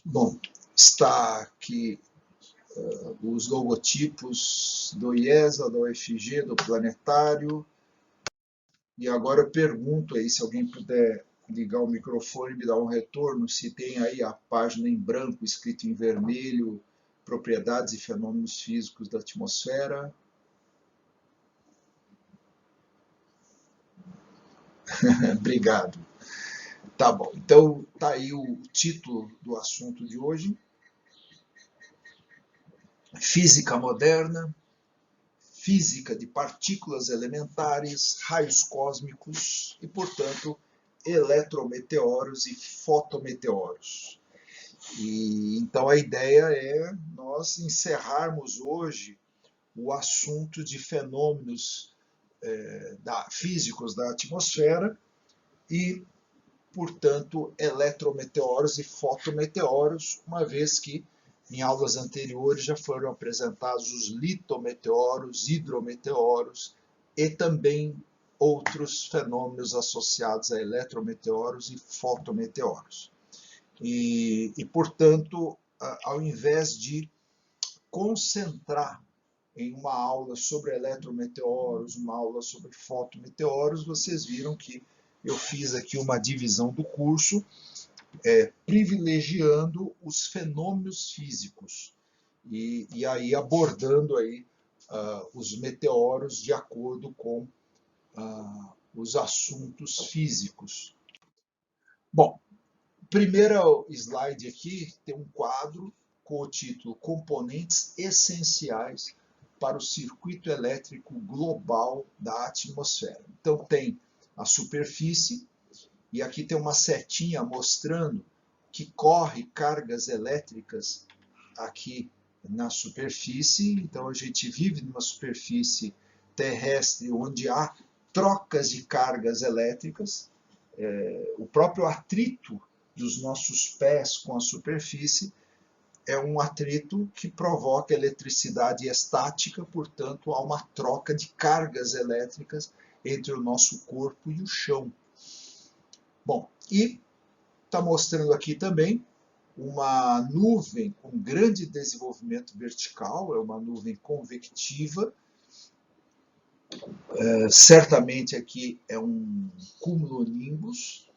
Bom, está aqui os logotipos do IESA, da UFG, do Planetário. E agora eu pergunto aí se alguém puder ligar o microfone e me dar um retorno, se tem aí a página em branco, escrito em vermelho, propriedades e fenômenos físicos da atmosfera. Obrigado. Tá bom. Então, tá aí o título do assunto de hoje. Física moderna, física de partículas elementares, raios cósmicos e, portanto, eletrometeoros e fotometeoros. E então a ideia é nós encerrarmos hoje o assunto de fenômenos físicos da atmosfera e, portanto, eletrometeoros e fotometeoros, uma vez que em aulas anteriores já foram apresentados os litometeoros, hidrometeoros e também outros fenômenos associados a eletrometeoros e fotometeoros. Portanto, ao invés de concentrar em uma aula sobre eletrometeoros, uma aula sobre fotometeoros, vocês viram que eu fiz aqui uma divisão do curso, privilegiando os fenômenos físicos e aí abordando aí os meteoros de acordo com os assuntos físicos. Bom, primeiro slide aqui tem um quadro com o título Componentes Essenciais para o Circuito Elétrico Global da Atmosfera. Então tem a superfície, e aqui tem uma setinha mostrando que corre cargas elétricas aqui na superfície. Então a gente vive numa superfície terrestre onde há trocas de cargas elétricas. O próprio atrito dos nossos pés com a superfície é um atrito que provoca eletricidade estática, portanto há uma troca de cargas elétricas entre o nosso corpo e o chão. Bom, e está mostrando aqui também uma nuvem com grande desenvolvimento vertical, é uma nuvem convectiva. Certamente aqui é um cumulonimbus,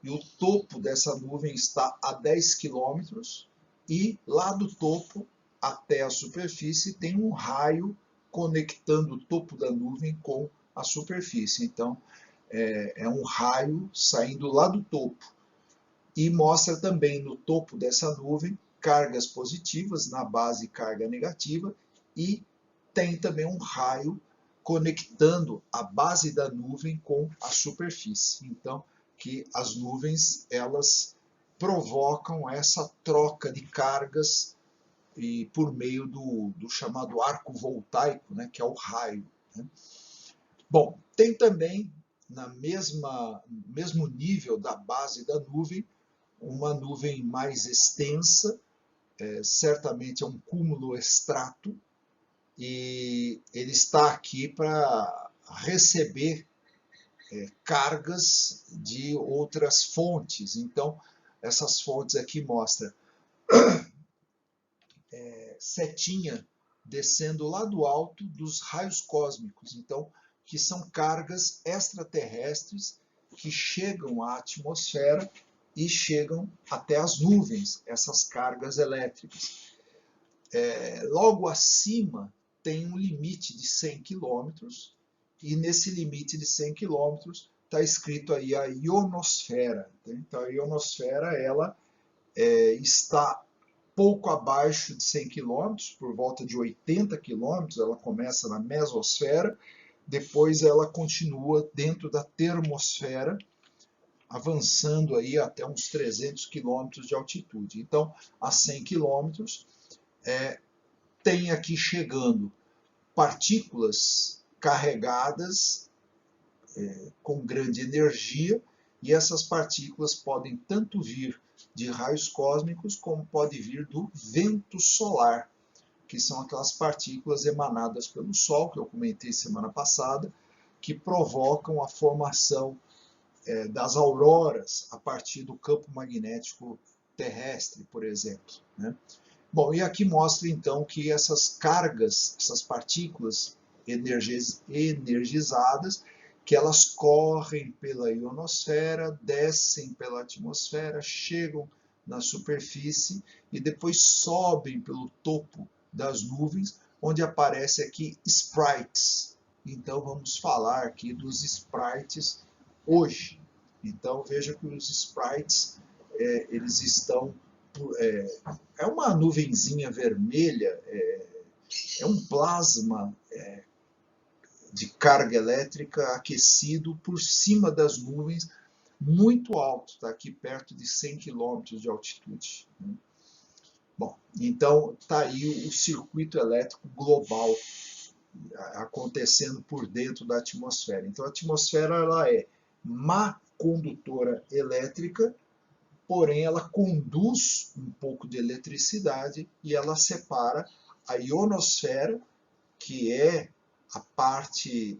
e o topo dessa nuvem está a 10 quilômetros, e lá do topo até a superfície tem um raio conectando o topo da nuvem com a superfície. Então, é um raio saindo lá do topo. E mostra também no topo dessa nuvem cargas positivas, na base carga negativa, e tem também um raio conectando a base da nuvem com a superfície. Então, que as nuvens elas provocam essa troca de cargas e por meio do chamado arco voltaico, né, que é o raio. Né? Bom, tem também no mesmo nível da base da nuvem uma nuvem mais extensa, certamente é um cúmulo estrato, e ele está aqui para receber cargas de outras fontes. Então, essas fontes aqui mostram setinha descendo lá do alto dos raios cósmicos. Então, que são cargas extraterrestres que chegam à atmosfera e chegam até as nuvens, essas cargas elétricas. Logo acima tem um limite de 100 quilômetros, e nesse limite de 100 quilômetros está escrito aí a ionosfera. Então a ionosfera ela está pouco abaixo de 100 quilômetros, por volta de 80 quilômetros, ela começa na mesosfera, depois ela continua dentro da termosfera, avançando aí até uns 300 quilômetros de altitude. Então, a 100 quilômetros, tem aqui chegando partículas carregadas com grande energia, e essas partículas podem tanto vir de raios cósmicos como pode vir do vento solar, que são aquelas partículas emanadas pelo Sol, que eu comentei semana passada, que provocam a formação das auroras a partir do campo magnético terrestre, por exemplo, né? Bom, e aqui mostra então que essas cargas, essas partículas energizadas, que elas correm pela ionosfera, descem pela atmosfera, chegam na superfície e depois sobem pelo topo das nuvens, onde aparece aqui sprites. Então vamos falar aqui dos sprites hoje. Então veja que os sprites eles estão é uma nuvenzinha vermelha, é um plasma de carga elétrica aquecido por cima das nuvens, muito alto, está aqui perto de 100 km de altitude. Bom, então está aí o circuito elétrico global acontecendo por dentro da atmosfera. Então a atmosfera ela é má condutora elétrica, porém ela conduz um pouco de eletricidade e ela separa a ionosfera, que é a parte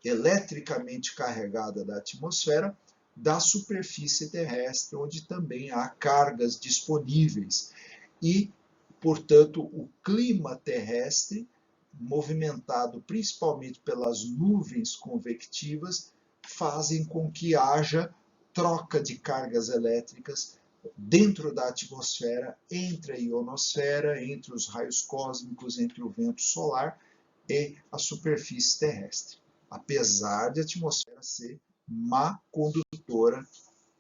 eletricamente carregada da atmosfera, da superfície terrestre, onde também há cargas disponíveis. E, portanto, o clima terrestre, movimentado principalmente pelas nuvens convectivas, fazem com que haja troca de cargas elétricas dentro da atmosfera, entre a ionosfera, entre os raios cósmicos, entre o vento solar e a superfície terrestre, apesar de a atmosfera ser má condutora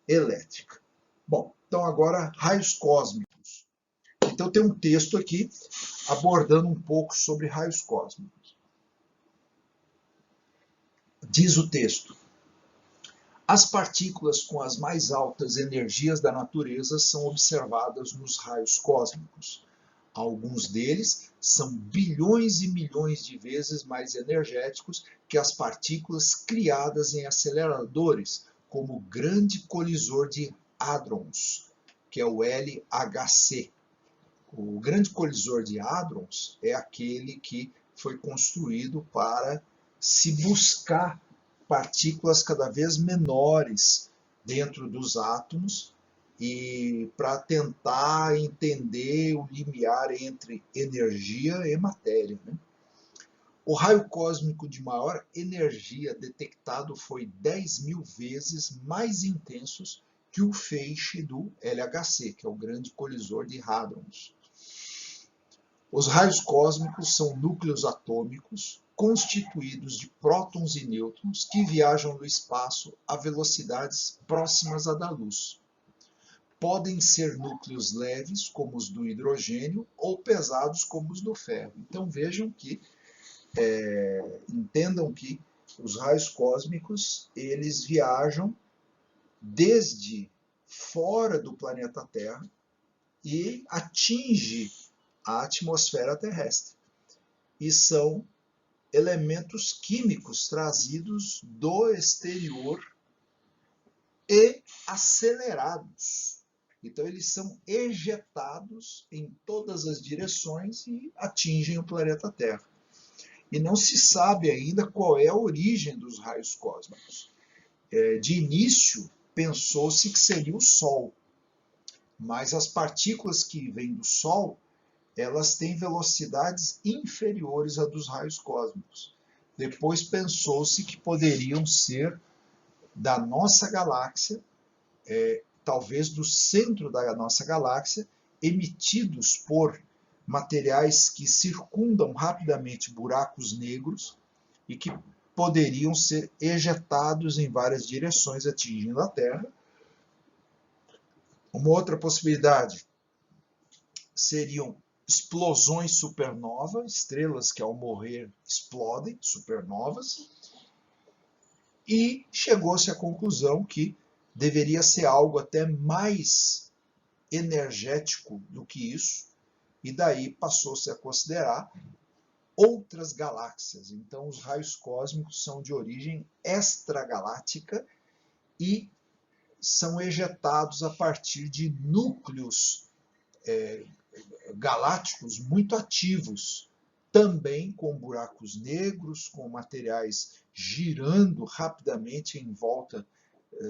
elétrica. Bom, então agora raios cósmicos. Então tem um texto aqui abordando um pouco sobre raios cósmicos. Diz o texto: as partículas com as mais altas energias da natureza são observadas nos raios cósmicos. Alguns deles são bilhões e milhões de vezes mais energéticos que as partículas criadas em aceleradores, como o Grande Colisor de Hadrons, que é o LHC. O Grande Colisor de Hadrons é aquele que foi construído para se buscar partículas cada vez menores dentro dos átomos e para tentar entender o limiar entre energia e matéria, né? O raio cósmico de maior energia detectado foi 10.000 vezes mais intenso que o feixe do LHC, que é o Grande Colisor de Hadrons. Os raios cósmicos são núcleos atômicos constituídos de prótons e nêutrons que viajam no espaço a velocidades próximas à da luz. Podem ser núcleos leves, como os do hidrogênio, ou pesados, como os do ferro. Então vejam que, entendam que os raios cósmicos, eles viajam desde fora do planeta Terra e atingem a atmosfera terrestre. E são elementos químicos trazidos do exterior e acelerados. Então eles são ejetados em todas as direções e atingem o planeta Terra. E não se sabe ainda qual é a origem dos raios cósmicos. De início, pensou-se que seria o Sol, mas as partículas que vêm do Sol, elas têm velocidades inferiores à dos raios cósmicos. Depois pensou-se que poderiam ser da nossa galáxia, talvez do centro da nossa galáxia, emitidos por materiais que circundam rapidamente buracos negros e que poderiam ser ejetados em várias direções, atingindo a Terra. Uma outra possibilidade seriam explosões supernova, estrelas que ao morrer explodem, supernovas, e chegou-se à conclusão que deveria ser algo até mais energético do que isso, e daí passou-se a considerar outras galáxias. Então os raios cósmicos são de origem extragaláctica e são ejetados a partir de núcleos galácticos muito ativos, também com buracos negros, com materiais girando rapidamente em volta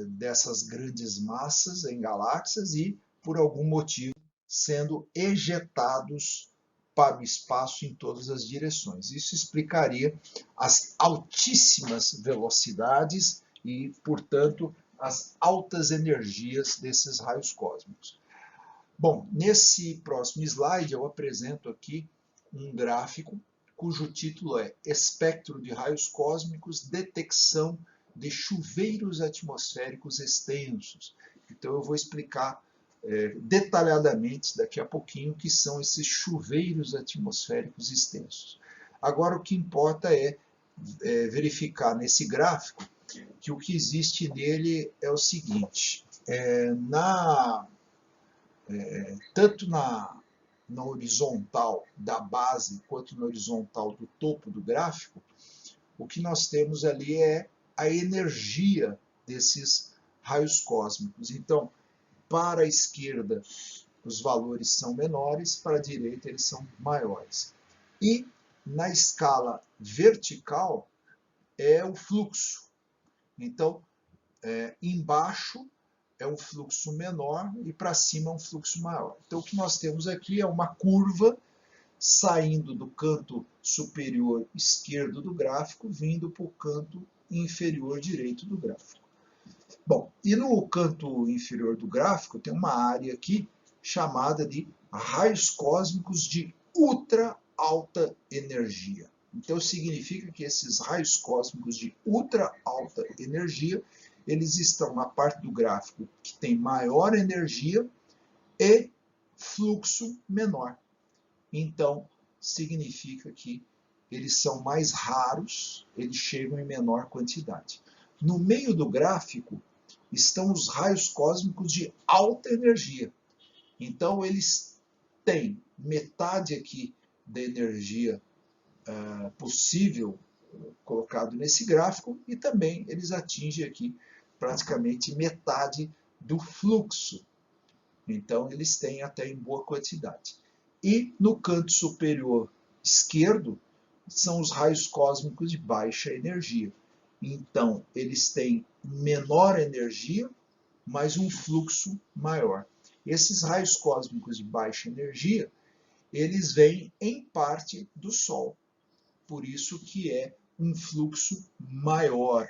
dessas grandes massas em galáxias e por algum motivo, sendo ejetados para o espaço em todas as direções. Isso explicaria as altíssimas velocidades e, portanto, as altas energias desses raios cósmicos. Bom, nesse próximo slide eu apresento aqui um gráfico cujo título é Espectro de raios cósmicos, detecção de chuveiros atmosféricos extensos. Então eu vou explicar detalhadamente daqui a pouquinho o que são esses chuveiros atmosféricos extensos. Agora o que importa é verificar nesse gráfico que o que existe nele é o seguinte, tanto na horizontal da base quanto na horizontal do topo do gráfico, o que nós temos ali é a energia desses raios cósmicos. Então, para a esquerda, os valores são menores, para a direita, eles são maiores. E na escala vertical é o fluxo. Então, embaixo é um fluxo menor e para cima é um fluxo maior. Então, o que nós temos aqui é uma curva saindo do canto superior esquerdo do gráfico, vindo para o canto inferior direito do gráfico. Bom, e no canto inferior do gráfico tem uma área aqui chamada de raios cósmicos de ultra alta energia. Então significa que esses raios cósmicos de ultra alta energia, eles estão na parte do gráfico que tem maior energia e fluxo menor. Então significa que eles são mais raros, eles chegam em menor quantidade. No meio do gráfico estão os raios cósmicos de alta energia. Então, eles têm metade aqui da energia possível colocado nesse gráfico e também eles atingem aqui praticamente metade do fluxo. Então, eles têm até em boa quantidade. E no canto superior esquerdo são os raios cósmicos de baixa energia. Então, eles têm menor energia, mas um fluxo maior. Esses raios cósmicos de baixa energia, eles vêm em parte do Sol. Por isso que é um fluxo maior,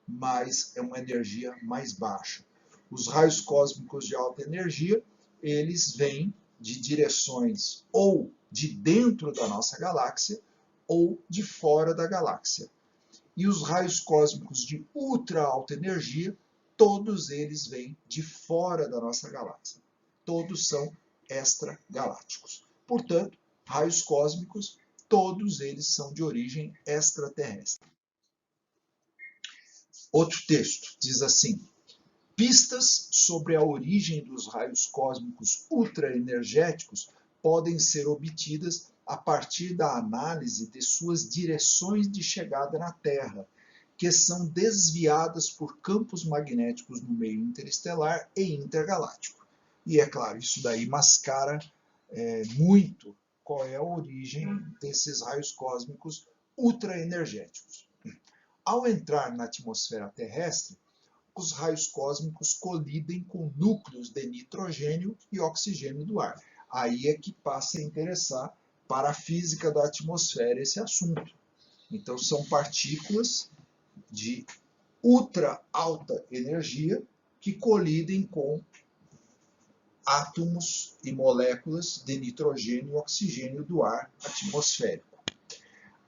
mas é uma energia mais baixa. Os raios cósmicos de alta energia, eles vêm de direções ou de dentro da nossa galáxia ou de fora da galáxia. E os raios cósmicos de ultra alta energia, todos eles vêm de fora da nossa galáxia. Todos são extragalácticos. Portanto, raios cósmicos, todos eles são de origem extraterrestre. Outro texto diz assim: pistas sobre a origem dos raios cósmicos ultraenergéticos podem ser obtidas a partir da análise de suas direções de chegada na Terra, que são desviadas por campos magnéticos no meio interestelar e intergaláctico. E é claro, isso daí mascara muito qual é a origem desses raios cósmicos ultraenergéticos. Ao entrar na atmosfera terrestre, os raios cósmicos colidem com núcleos de nitrogênio e oxigênio do ar. Aí é que passa a interessar para a física da atmosfera esse assunto. Então, são partículas de ultra alta energia que colidem com átomos e moléculas de nitrogênio e oxigênio do ar atmosférico.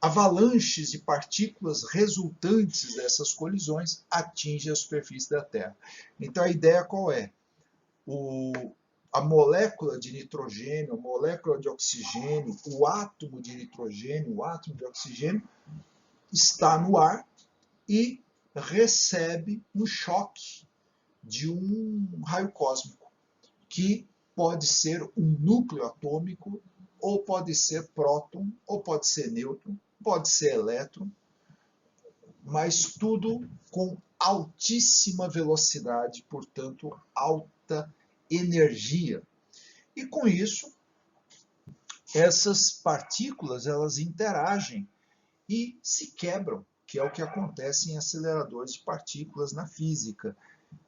Avalanches de partículas resultantes dessas colisões atingem a superfície da Terra. Então a ideia qual é? A molécula de nitrogênio, a molécula de oxigênio, o átomo de nitrogênio, o átomo de oxigênio está no ar e recebe um choque de um raio cósmico, que pode ser um núcleo atômico, ou pode ser próton, ou pode ser nêutron, pode ser elétron, mas tudo com altíssima velocidade, portanto, alta energia. E com isso, essas partículas elas interagem e se quebram, que é o que acontece em aceleradores de partículas na física.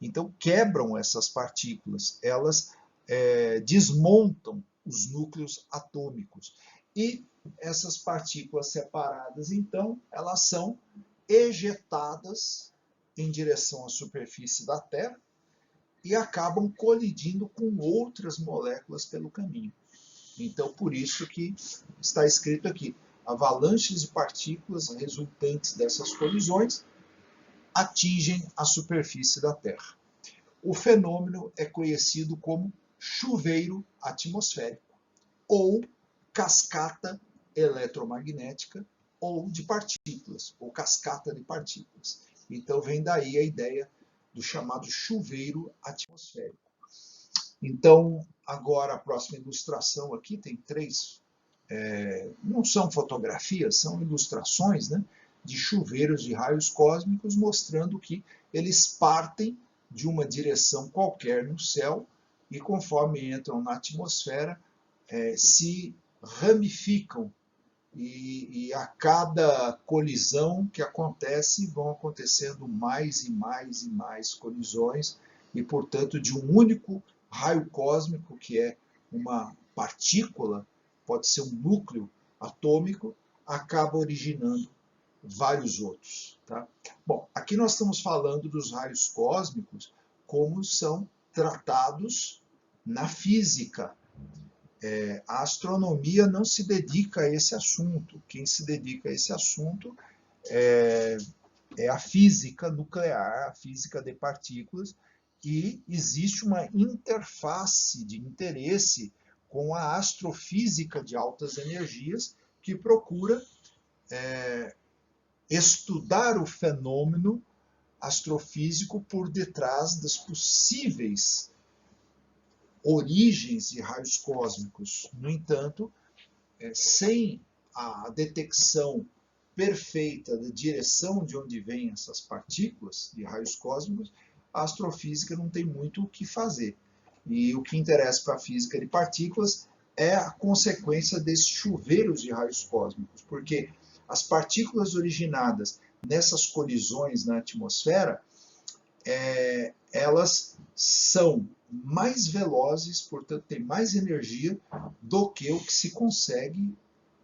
Então, quebram essas partículas, elas desmontam os núcleos atômicos. E essas partículas separadas, então, elas são ejetadas em direção à superfície da Terra e acabam colidindo com outras moléculas pelo caminho. Então, por isso que está escrito aqui, avalanches de partículas resultantes dessas colisões atingem a superfície da Terra. O fenômeno é conhecido como chuveiro atmosférico, ou cascata eletromagnética, ou de partículas, ou cascata de partículas. Então vem daí a ideia do chamado chuveiro atmosférico. Então, agora a próxima ilustração aqui tem três, não são fotografias, são ilustrações, né, de chuveiros de raios cósmicos, mostrando que eles partem de uma direção qualquer no céu e, conforme entram na atmosfera, se ramificam e a cada colisão que acontece, vão acontecendo mais e mais e mais colisões e, portanto, de um único raio cósmico, que é uma partícula, pode ser um núcleo atômico, acaba originando vários outros. Tá? Bom, aqui nós estamos falando dos raios cósmicos como são tratados na física. A astronomia não se dedica a esse assunto. Quem se dedica a esse assunto é a física nuclear, a física de partículas, e existe uma interface de interesse com a astrofísica de altas energias, que procura estudar o fenômeno astrofísico por detrás das possíveis origens de raios cósmicos. No entanto, sem a detecção perfeita da direção de onde vêm essas partículas de raios cósmicos, a astrofísica não tem muito o que fazer. E o que interessa para a física de partículas é a consequência desses chuveiros de raios cósmicos, porque as partículas originadas nessas colisões na atmosfera, elas são mais velozes, portanto, têm mais energia do que o que se consegue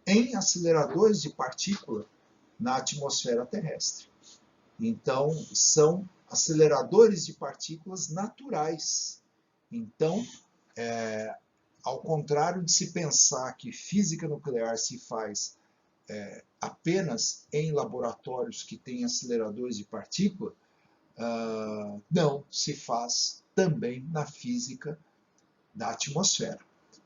em aceleradores de partícula na atmosfera terrestre. Então, são aceleradores de partículas naturais. Então, ao contrário de se pensar que física nuclear se faz apenas em laboratórios que têm aceleradores de partícula, não, se faz também na física da atmosfera.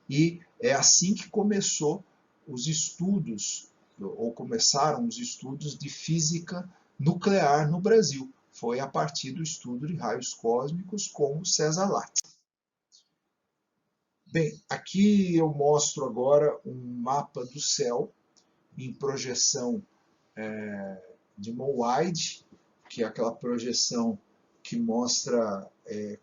E é assim que começou os estudos, ou começaram os estudos de física nuclear no Brasil. Foi a partir do estudo de raios cósmicos com o César Lattes. Bem, aqui eu mostro agora um mapa do céu em projeção de mão-wide, que é aquela projeção que mostra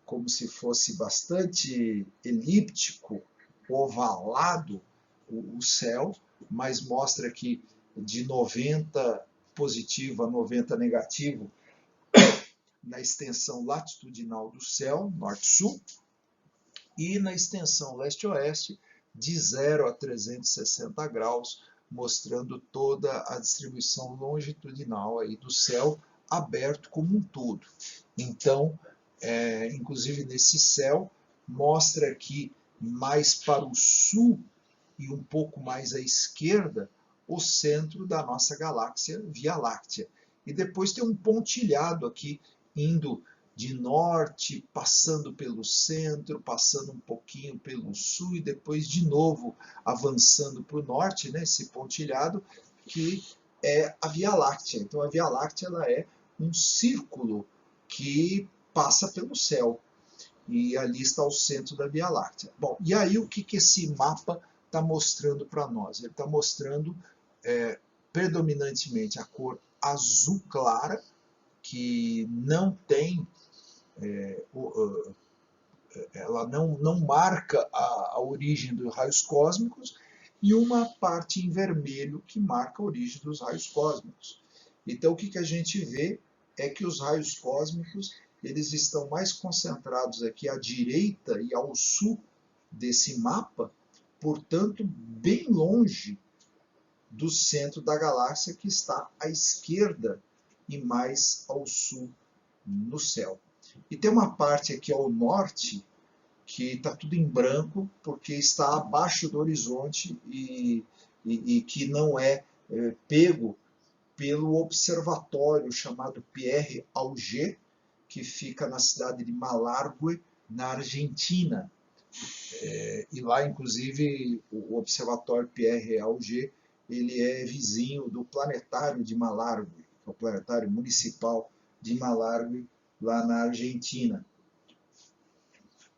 como se fosse bastante elíptico, ovalado o céu, mas mostra que de 90 positivo a 90 negativo na extensão latitudinal do céu, norte-sul, e na extensão leste-oeste, de 0 a 360 graus, mostrando toda a distribuição longitudinal aí do céu aberto como um todo. Então, inclusive nesse céu, mostra que mais para o sul e um pouco mais à esquerda, o centro da nossa galáxia Via Láctea. E depois tem um pontilhado aqui, indo de norte, passando pelo centro, passando um pouquinho pelo sul e depois de novo avançando para o norte, né, esse pontilhado, que é a Via Láctea. Então a Via Láctea ela é um círculo que passa pelo céu. E ali está o centro da Via Láctea. Bom, e aí o que esse mapa está mostrando para nós? Ele está mostrando predominantemente a cor azul clara, que não tem, ela não marca a origem dos raios cósmicos, e uma parte em vermelho que marca a origem dos raios cósmicos. Então o que a gente vê é que os raios cósmicos eles estão mais concentrados aqui à direita e ao sul desse mapa, portanto, bem longe do centro da galáxia, que está à esquerda e mais ao sul no céu. E tem uma parte aqui ao norte que está tudo em branco, porque está abaixo do horizonte e que não é pego pelo observatório chamado Pierre Auger, que fica na cidade de Malargüe, na Argentina. E lá, inclusive, o observatório Pierre Auger, ele é vizinho do planetário de Malargüe, que é o planetário municipal de Malargüe, lá na Argentina.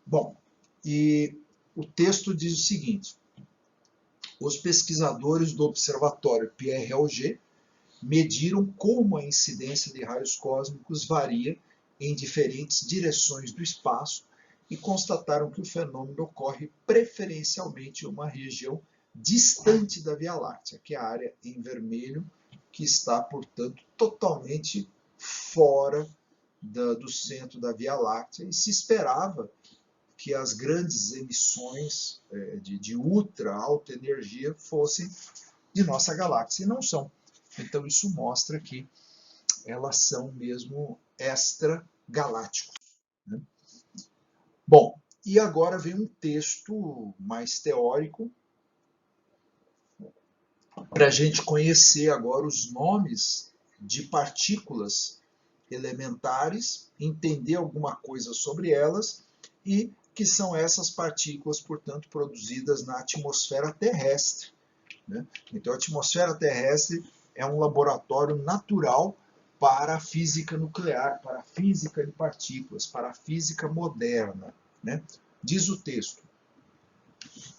Bom, e o texto diz o seguinte: os pesquisadores do observatório Pierre Auger mediram como a incidência de raios cósmicos varia em diferentes direções do espaço e constataram que o fenômeno ocorre preferencialmente em uma região distante da Via Láctea, que é a área em vermelho, que está, portanto, totalmente fora do centro da Via Láctea, e se esperava que as grandes emissões de ultra alta energia fossem de nossa galáxia, e não são. Então isso mostra que elas são mesmo extragalácticos, né? Bom, e agora vem um texto mais teórico para a gente conhecer agora os nomes de partículas elementares, entender alguma coisa sobre elas e que são essas partículas, portanto, produzidas na atmosfera terrestre, né? Então a atmosfera terrestre é um laboratório natural para a física nuclear, para a física de partículas, para a física moderna, né? Diz o texto: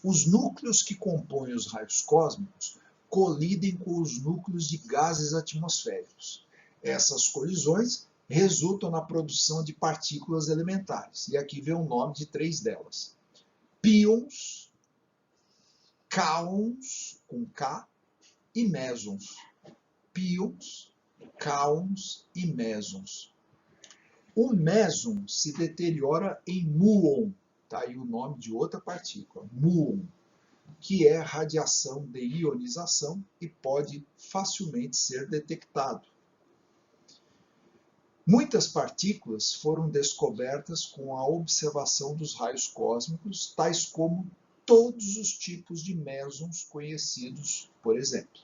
os núcleos que compõem os raios cósmicos colidem com os núcleos de gases atmosféricos. Essas colisões resultam na produção de partículas elementares. E aqui vem o nome de 3 delas: pions, kaons, com K, e mesons. Pions, kaons e mesons. O meson se deteriora em muon, tá aí o nome de outra partícula, muon, que é radiação de ionização e pode facilmente ser detectado. Muitas partículas foram descobertas com a observação dos raios cósmicos, tais como todos os tipos de mesons conhecidos, por exemplo.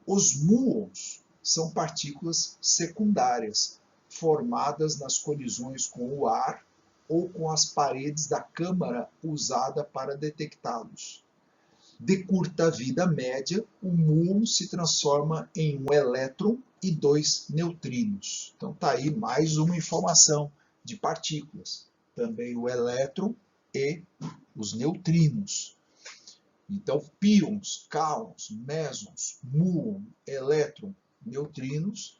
Os muons são partículas secundárias, formadas nas colisões com o ar ou com as paredes da câmara usada para detectá-los. De curta vida média, o muon se transforma em um elétron e 2 neutrinos. Então está aí mais uma informação de partículas. Também o elétron e os neutrinos. Então, pions, kaons, mesons, muon, elétron, neutrinos,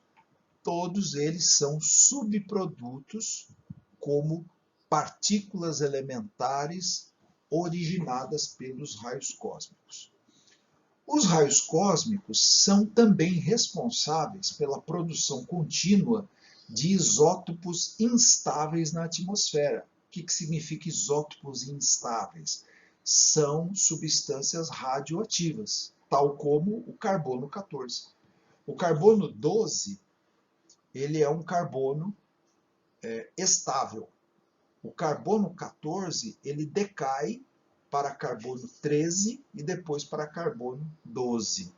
todos eles são subprodutos como partículas elementares originadas pelos raios cósmicos. Os raios cósmicos são também responsáveis pela produção contínua de isótopos instáveis na atmosfera. O que significa isótopos instáveis? São substâncias radioativas, tal como o carbono 14. O carbono 12, ele é um carbono estável. O carbono 14, ele decai para carbono 13 e depois para carbono 12.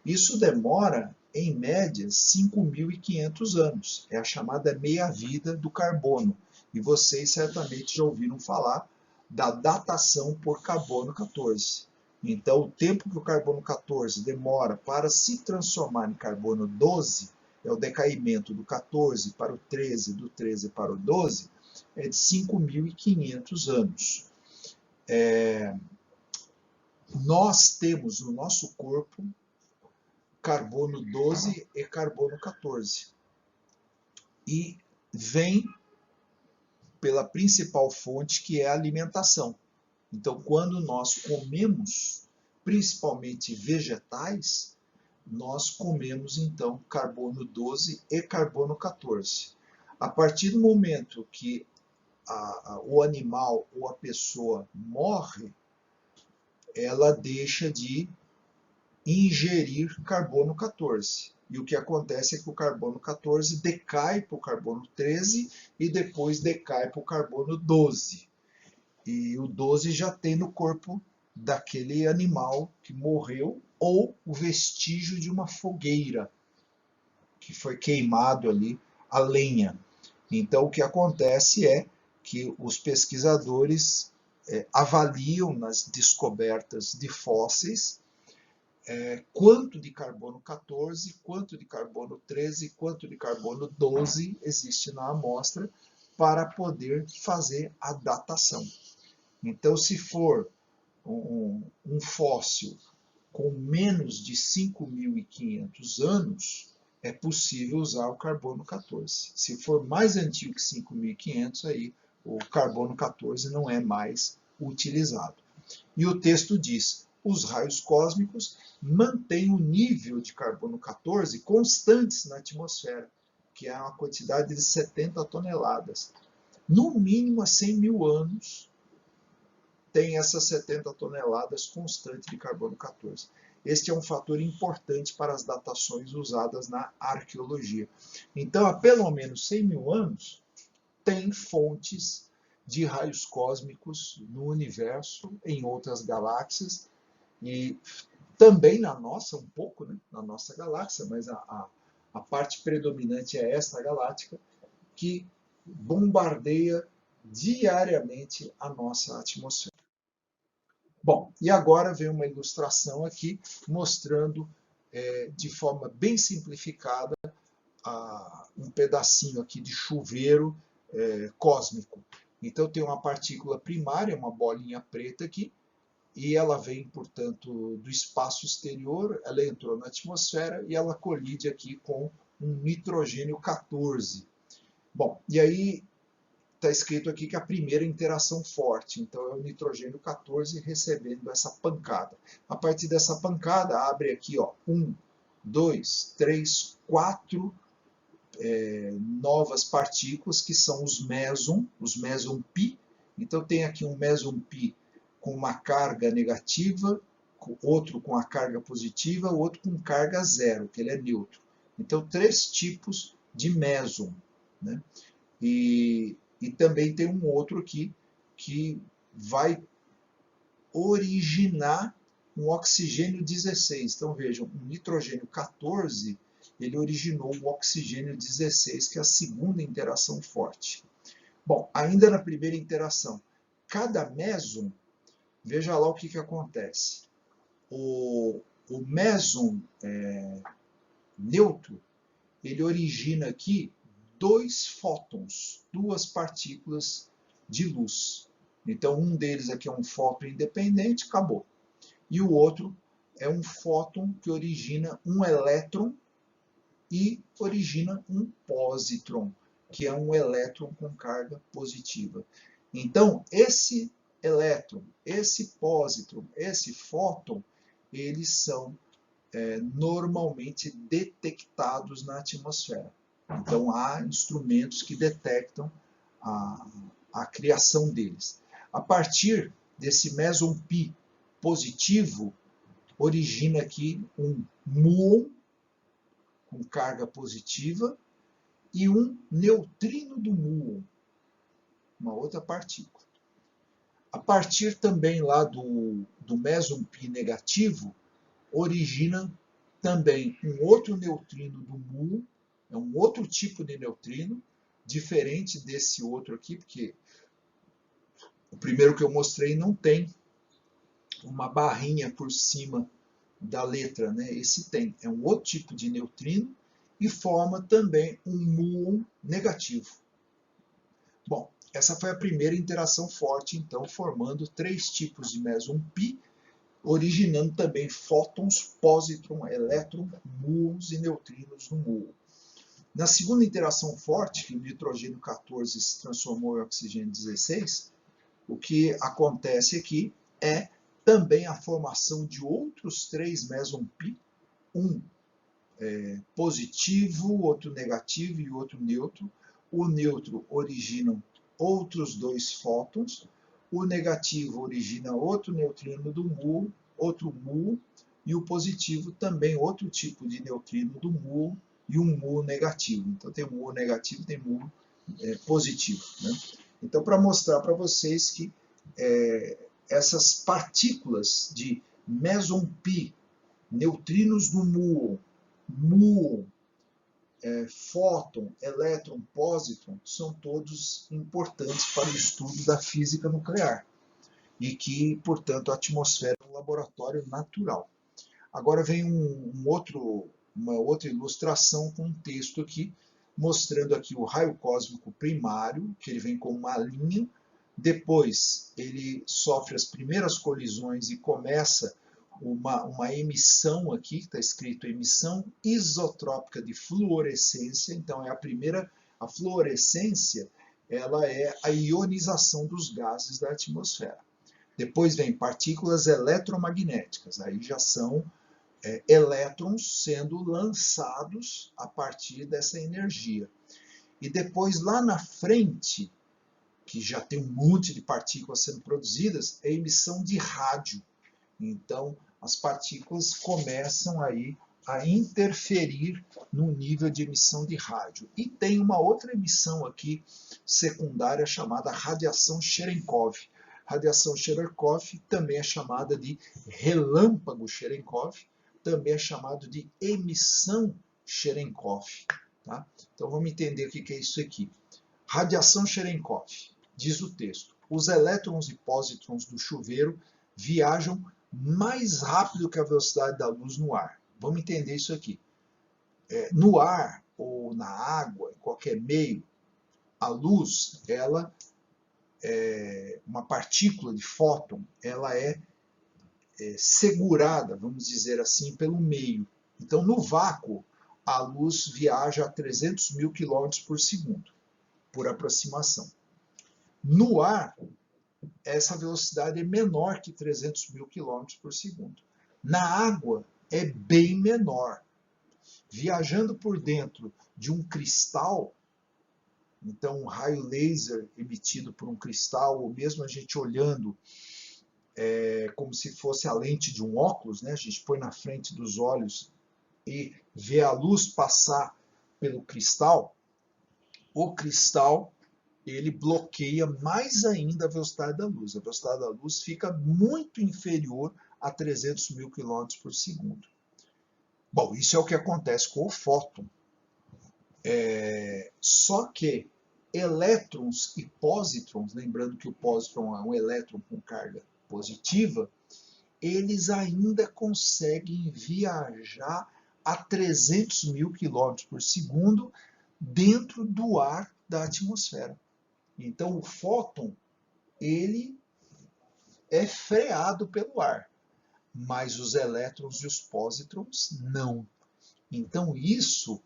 Isso demora, em média, 5.500 anos. É a chamada meia-vida do carbono. E vocês certamente já ouviram falar da datação por carbono 14. Então, o tempo que o carbono 14 demora para se transformar em carbono 12, é o decaimento do 14 para o 13, do 13 para o 12, é de 5.500 anos. Nós temos no nosso corpo carbono 12 e carbono 14. E vem pela principal fonte, que é a alimentação. Então, quando nós comemos, principalmente vegetais, nós comemos, então, carbono 12 e carbono 14. A partir do momento que o animal ou a pessoa morre, ela deixa de ingerir carbono 14. E o que acontece é que o carbono 14 decai para o carbono 13 e depois decai para o carbono 12. E o 12 já tem no corpo daquele animal que morreu ou o vestígio de uma fogueira que foi queimado ali a lenha. Então o que acontece é que os pesquisadores avaliam nas descobertas de fósseis quanto de carbono 14, quanto de carbono 13, quanto de carbono 12 existe na amostra para poder fazer a datação. Então, se for um fóssil com menos de 5.500 anos, é possível usar o carbono 14. Se for mais antigo que 5.500, aí o carbono 14 não é mais utilizado. E o texto diz: os raios cósmicos mantêm o nível de carbono 14 constantes na atmosfera, que é uma quantidade de 70 toneladas. No mínimo, há 100 mil anos, tem essas 70 toneladas constantes de carbono 14. Este é um fator importante para as datações usadas na arqueologia. Então, há pelo menos 100 mil anos, tem fontes de raios cósmicos no universo, em outras galáxias, e também na nossa, um pouco, né, na nossa galáxia, mas a parte predominante é esta galáctica, que bombardeia diariamente a nossa atmosfera. Bom, e agora vem uma ilustração aqui mostrando de forma bem simplificada um pedacinho aqui de chuveiro cósmico. Então tem uma partícula primária, uma bolinha preta aqui, e ela vem, portanto, do espaço exterior, ela entrou na atmosfera e ela colide aqui com um nitrogênio 14. Bom, e aí está escrito aqui que a primeira interação forte, então é o nitrogênio 14 recebendo essa pancada. A partir dessa pancada, abre aqui, ó, 1, 2, 3, 4 novas partículas, que são os meson π. Então tem aqui um meson π com uma carga negativa, outro com a carga positiva, outro com carga zero, que ele é neutro. Então, 3 tipos de meson, né? E também tem um outro aqui que vai originar um oxigênio 16. Então, vejam, o nitrogênio 14, ele originou o oxigênio 16, que é a segunda interação forte. Bom, ainda na primeira interação, cada meson, veja lá o que acontece. O meson neutro, ele origina aqui 2 fótons, 2 partículas de luz. Então, um deles aqui é um fóton independente, acabou. E o outro é um fóton que origina um elétron e origina um pósitron, que é um elétron com carga positiva. Então, esse elétron, esse pósitron, esse fóton, eles são normalmente detectados na atmosfera. Então, há instrumentos que detectam a criação deles. A partir desse meson π positivo, origina aqui um muon com carga positiva e um neutrino do muon, uma outra partícula. A partir também lá do meson π negativo, origina também um outro neutrino do muon, é um outro tipo de neutrino, diferente desse outro aqui, porque o primeiro que eu mostrei não tem uma barrinha por cima da letra, né? Esse tem, é um outro tipo de neutrino e forma também um muon negativo. Bom, essa foi a primeira interação forte, então, formando 3 tipos de meson π, originando também fótons, pósitron, elétron, muons e neutrinos no muon. Na segunda interação forte, que o nitrogênio 14 se transformou em oxigênio 16, o que acontece aqui é também a formação de outros 3 meson π, um positivo, outro negativo e outro neutro. O neutro origina outros 2 fótons, o negativo origina outro neutrino do muon, outro muon, e o positivo também outro tipo de neutrino do muon e um muon negativo. Então tem muon negativo, tem muon positivo, né? Então, para mostrar para vocês que essas partículas de meson pi, neutrinos do muon, muon, fóton, elétron, pósitron, são todos importantes para o estudo da física nuclear e que, portanto, a atmosfera é um laboratório natural. Agora vem uma outra ilustração com um texto aqui, mostrando aqui o raio cósmico primário, que ele vem com uma linha, depois ele sofre as primeiras colisões e começa uma emissão aqui, que está escrito emissão isotrópica de fluorescência. Então é a fluorescência, ela é a ionização dos gases da atmosfera. Depois vem partículas eletromagnéticas, aí já são elétrons sendo lançados a partir dessa energia. E depois lá na frente, que já tem um monte de partículas sendo produzidas, é a emissão de rádio. Então, as partículas começam aí a interferir no nível de emissão de rádio. E tem uma outra emissão aqui secundária chamada radiação Cherenkov. Radiação Cherenkov também é chamada de relâmpago Cherenkov, também é chamado de emissão Cherenkov. Tá? Então vamos entender o que é isso aqui. Radiação Cherenkov, diz o texto, os elétrons e pósitrons do chuveiro viajam mais rápido que a velocidade da luz no ar. Vamos entender isso aqui. No ar ou na água, em qualquer meio, a luz, ela uma partícula de fóton, ela é segurada, vamos dizer assim, pelo meio. Então, no vácuo, a luz viaja a 300 mil quilômetros por segundo, por aproximação. No ar, essa velocidade é menor que 300 mil quilômetros por segundo. Na água, é bem menor. Viajando por dentro de um cristal, então um raio laser emitido por um cristal, ou mesmo a gente olhando como se fosse a lente de um óculos, né? A gente põe na frente dos olhos e vê a luz passar pelo cristal, o cristal ele bloqueia mais ainda a velocidade da luz. A velocidade da luz fica muito inferior a 300 mil quilômetros por segundo. Bom, isso é o que acontece com o fóton. Só que elétrons e pósitrons, lembrando que o pósitron é um elétron com carga positiva, eles ainda conseguem viajar a 300 mil quilômetros por segundo dentro do ar da atmosfera. Então o fóton, ele é freado pelo ar, mas os elétrons e os pósitrons não. Então isso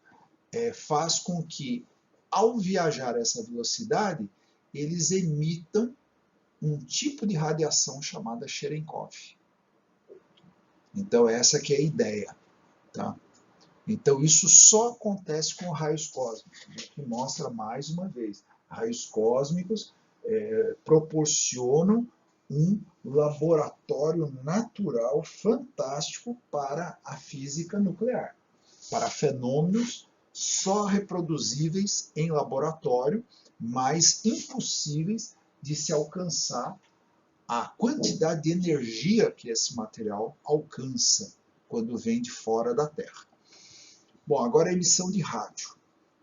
faz com que, ao viajar a essa velocidade, eles emitam um tipo de radiação chamada Cherenkov. Então essa que é a ideia. Tá? Então isso só acontece com raios cósmicos, que mostra mais uma vez, raios cósmicos proporcionam um laboratório natural fantástico para a física nuclear, para fenômenos só reproduzíveis em laboratório, mas impossíveis de se alcançar a quantidade de energia que esse material alcança quando vem de fora da Terra. Bom, agora a emissão de rádio.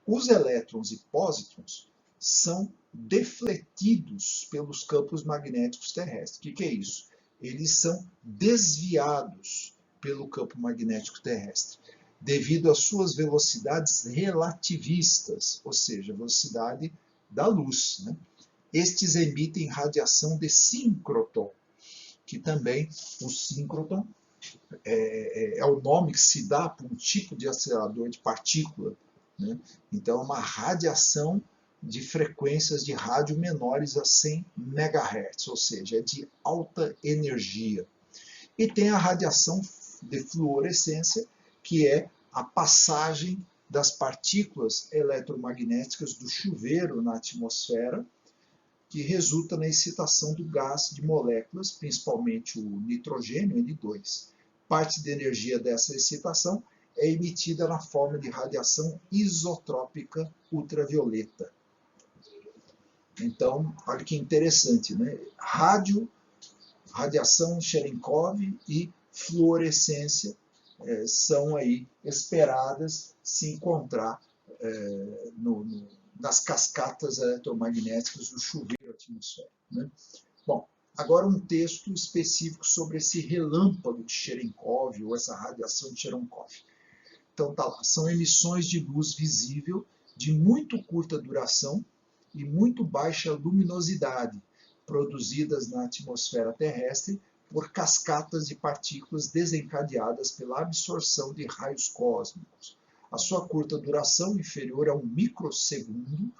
Os elétrons e pósitrons são defletidos pelos campos magnéticos terrestres. O que é isso? Eles são desviados pelo campo magnético terrestre, devido às suas velocidades relativistas, ou seja, a velocidade da luz, né? Estes emitem radiação de síncroton, que também o síncroton é o nome que se dá para um tipo de acelerador de partícula, né? Então é uma radiação de frequências de rádio menores a 100 MHz, ou seja, é de alta energia. E tem a radiação de fluorescência, que é a passagem das partículas eletromagnéticas do chuveiro na atmosfera, que resulta na excitação do gás de moléculas, principalmente o nitrogênio, N2. Parte da energia dessa excitação é emitida na forma de radiação isotrópica ultravioleta. Então, olha que interessante, né? Radiação Cherenkov e fluorescência são aí esperadas se encontrar nas cascatas eletromagnéticas do chuveiro atmosférico, né? Bom, agora um texto específico sobre esse relâmpago de Cherenkov ou essa radiação de Cherenkov. Então tá lá, são emissões de luz visível de muito curta duração e muito baixa luminosidade, produzidas na atmosfera terrestre por cascatas de partículas desencadeadas pela absorção de raios cósmicos. A sua curta duração, inferior a 1 microsegundo,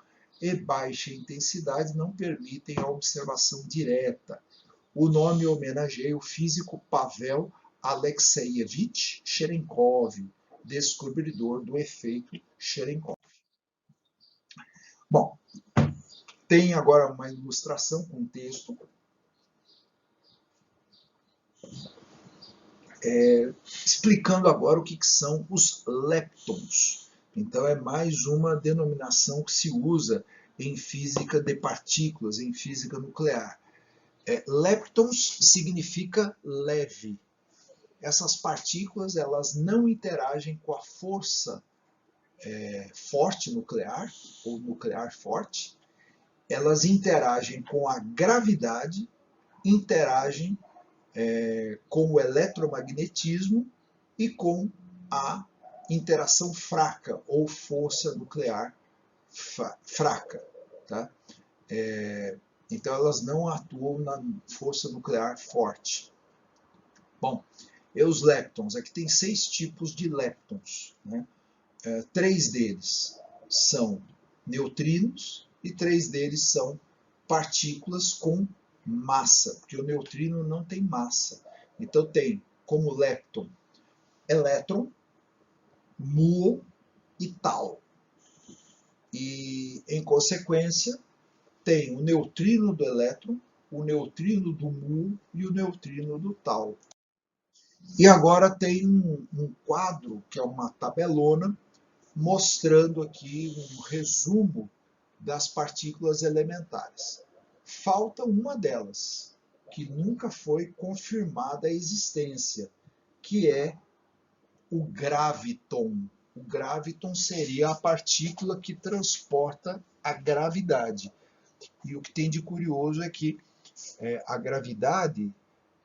e baixa intensidade não permitem a observação direta. O nome homenageia o físico Pavel Alexeyevich Cherenkov, descobridor do efeito Cherenkov. Bom, tem agora uma ilustração com texto. Explicando agora o que são os leptons. Então é mais uma denominação que se usa em física de partículas, em física nuclear. Leptons significa leve. Essas partículas elas não interagem com a força forte nuclear, ou nuclear forte. Elas interagem com a gravidade, interagem com o eletromagnetismo e com a interação fraca ou força nuclear fraca. Tá? Então elas não atuam na força nuclear forte. Bom, e os leptons? Aqui tem 6 tipos de leptons, né? 3 deles são neutrinos e 3 deles são partículas com massa, porque o neutrino não tem massa. Então tem como lepton elétron, muon e tal. E, em consequência, tem o neutrino do elétron, o neutrino do muon e o neutrino do tal. E agora tem um quadro, que é uma tabelona, mostrando aqui um resumo das partículas elementares. Falta uma delas, que nunca foi confirmada a existência, que é o graviton. O graviton seria a partícula que transporta a gravidade. E o que tem de curioso é que a gravidade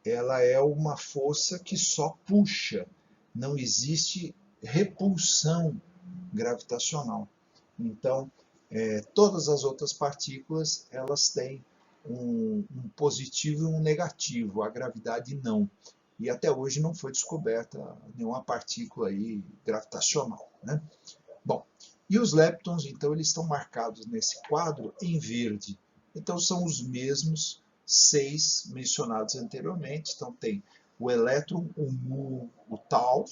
ela é uma força que só puxa, não existe repulsão gravitacional. Então, todas as outras partículas elas têm um positivo e um negativo, a gravidade não. E até hoje não foi descoberta nenhuma partícula aí gravitacional, né? Bom, e os leptons, então, eles estão marcados nesse quadro em verde. Então, são os mesmos 6 mencionados anteriormente. Então, tem o elétron, o muon, o tal,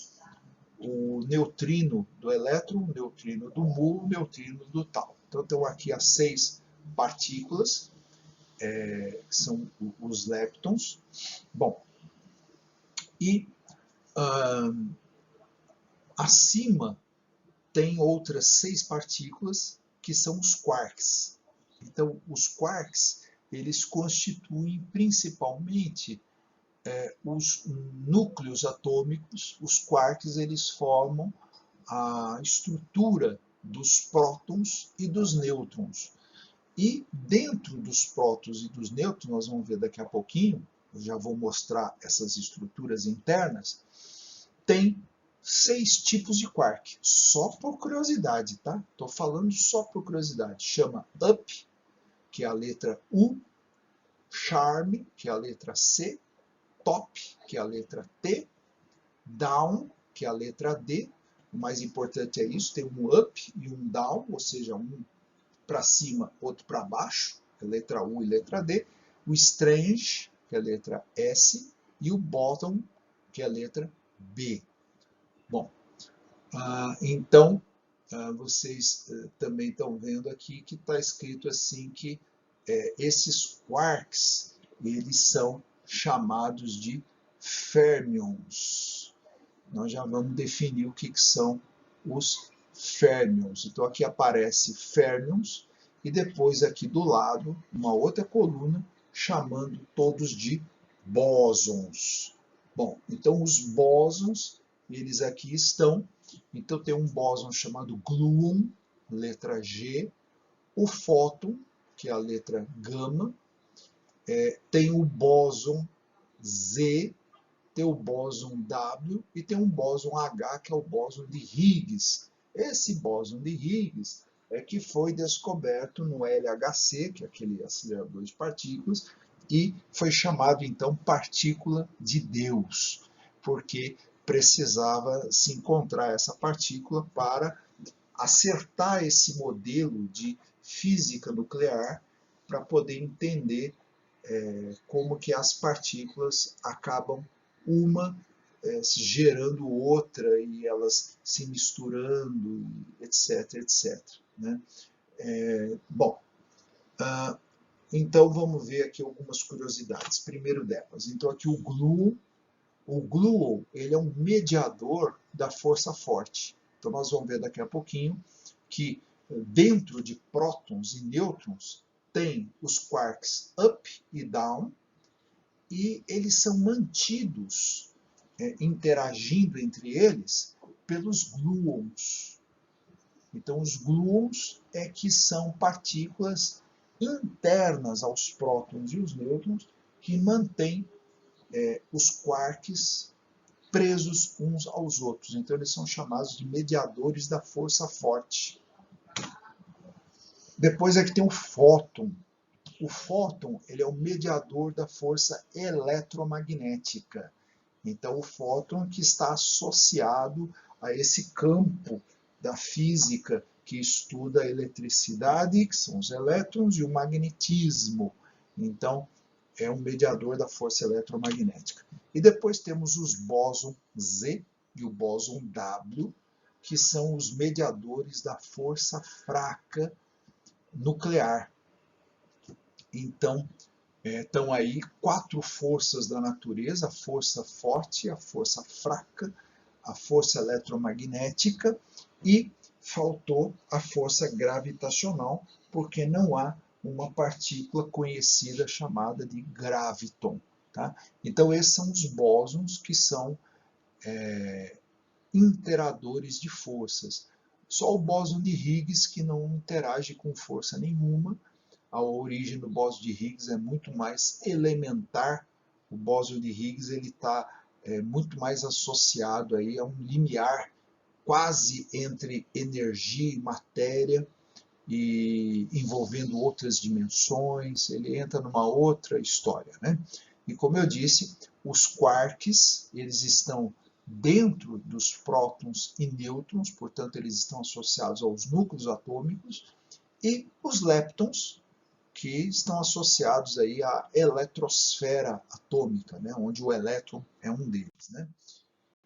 o neutrino do elétron, o neutrino do muon, o neutrino do tal. Então, estão aqui as 6 partículas, são os leptons. Bom, e acima tem outras 6 partículas que são os quarks. Então, os quarks eles constituem principalmente os núcleos atômicos. Os quarks eles formam a estrutura dos prótons e dos nêutrons. E dentro dos prótons e dos nêutrons, nós vamos ver daqui a pouquinho, eu já vou mostrar essas estruturas internas, tem 6 tipos de quark, só por curiosidade, tá? Estou falando só por curiosidade. Chama up, que é a letra U, charm, que é a letra C, top, que é a letra T, down, que é a letra D. O mais importante é isso, tem um up e um down, ou seja, um para cima, outro para baixo, que é a letra U e letra D. O strange, que é a letra S, e o bottom, que é a letra B. Bom, então vocês também estão vendo aqui que está escrito assim que esses quarks, eles são chamados de férmions. Nós já vamos definir o que são os férmions. Então aqui aparece férmions e depois aqui do lado uma outra coluna chamando todos de bósons. Bom, então os bósons, eles aqui estão. Então tem um bóson chamado gluon, letra G, o fóton, que é a letra gama, tem o bóson Z, tem o bóson W e tem um bóson H, que é o bóson de Higgs. Esse bóson de Higgs é que foi descoberto no LHC, que é aquele acelerador de partículas, e foi chamado então partícula de Deus, porque precisava se encontrar essa partícula para acertar esse modelo de física nuclear para poder entender como que as partículas acabam uma gerando outra e elas se misturando, etc, etc. Né? Bom, então vamos ver aqui algumas curiosidades. Primeiro delas, então aqui o gluon, ele é um mediador da força forte. Então nós vamos ver daqui a pouquinho que dentro de prótons e nêutrons tem os quarks up e down, e eles são mantidos interagindo entre eles pelos gluons. Então os gluons é que são partículas internas aos prótons e os nêutrons que mantêm os quarks presos uns aos outros. Então eles são chamados de mediadores da força forte. Depois aqui tem o fóton. O fóton, ele é o mediador da força eletromagnética. Então o fóton que está associado a esse campo da física que estuda a eletricidade, que são os elétrons, e o magnetismo. Então é um mediador da força eletromagnética. E depois temos os bóson Z e o bóson W, que são os mediadores da força fraca nuclear. Então, estão aí 4 forças da natureza: a força forte, a força fraca, a força eletromagnética, e faltou a força gravitacional, porque não há uma partícula conhecida chamada de graviton. Tá? Então, esses são os bósons que são interadores de forças. Só o bóson de Higgs que não interage com força nenhuma. A origem do bóson de Higgs é muito mais elementar. O bóson de Higgs está muito mais associado aí a um limiar quase entre energia e matéria, e envolvendo outras dimensões. Ele entra numa outra história, né? E como eu disse, os quarks, eles estão dentro dos prótons e nêutrons, portanto eles estão associados aos núcleos atômicos, e os leptons, que estão associados aí à eletrosfera atômica, né, onde o elétron é um deles. Né?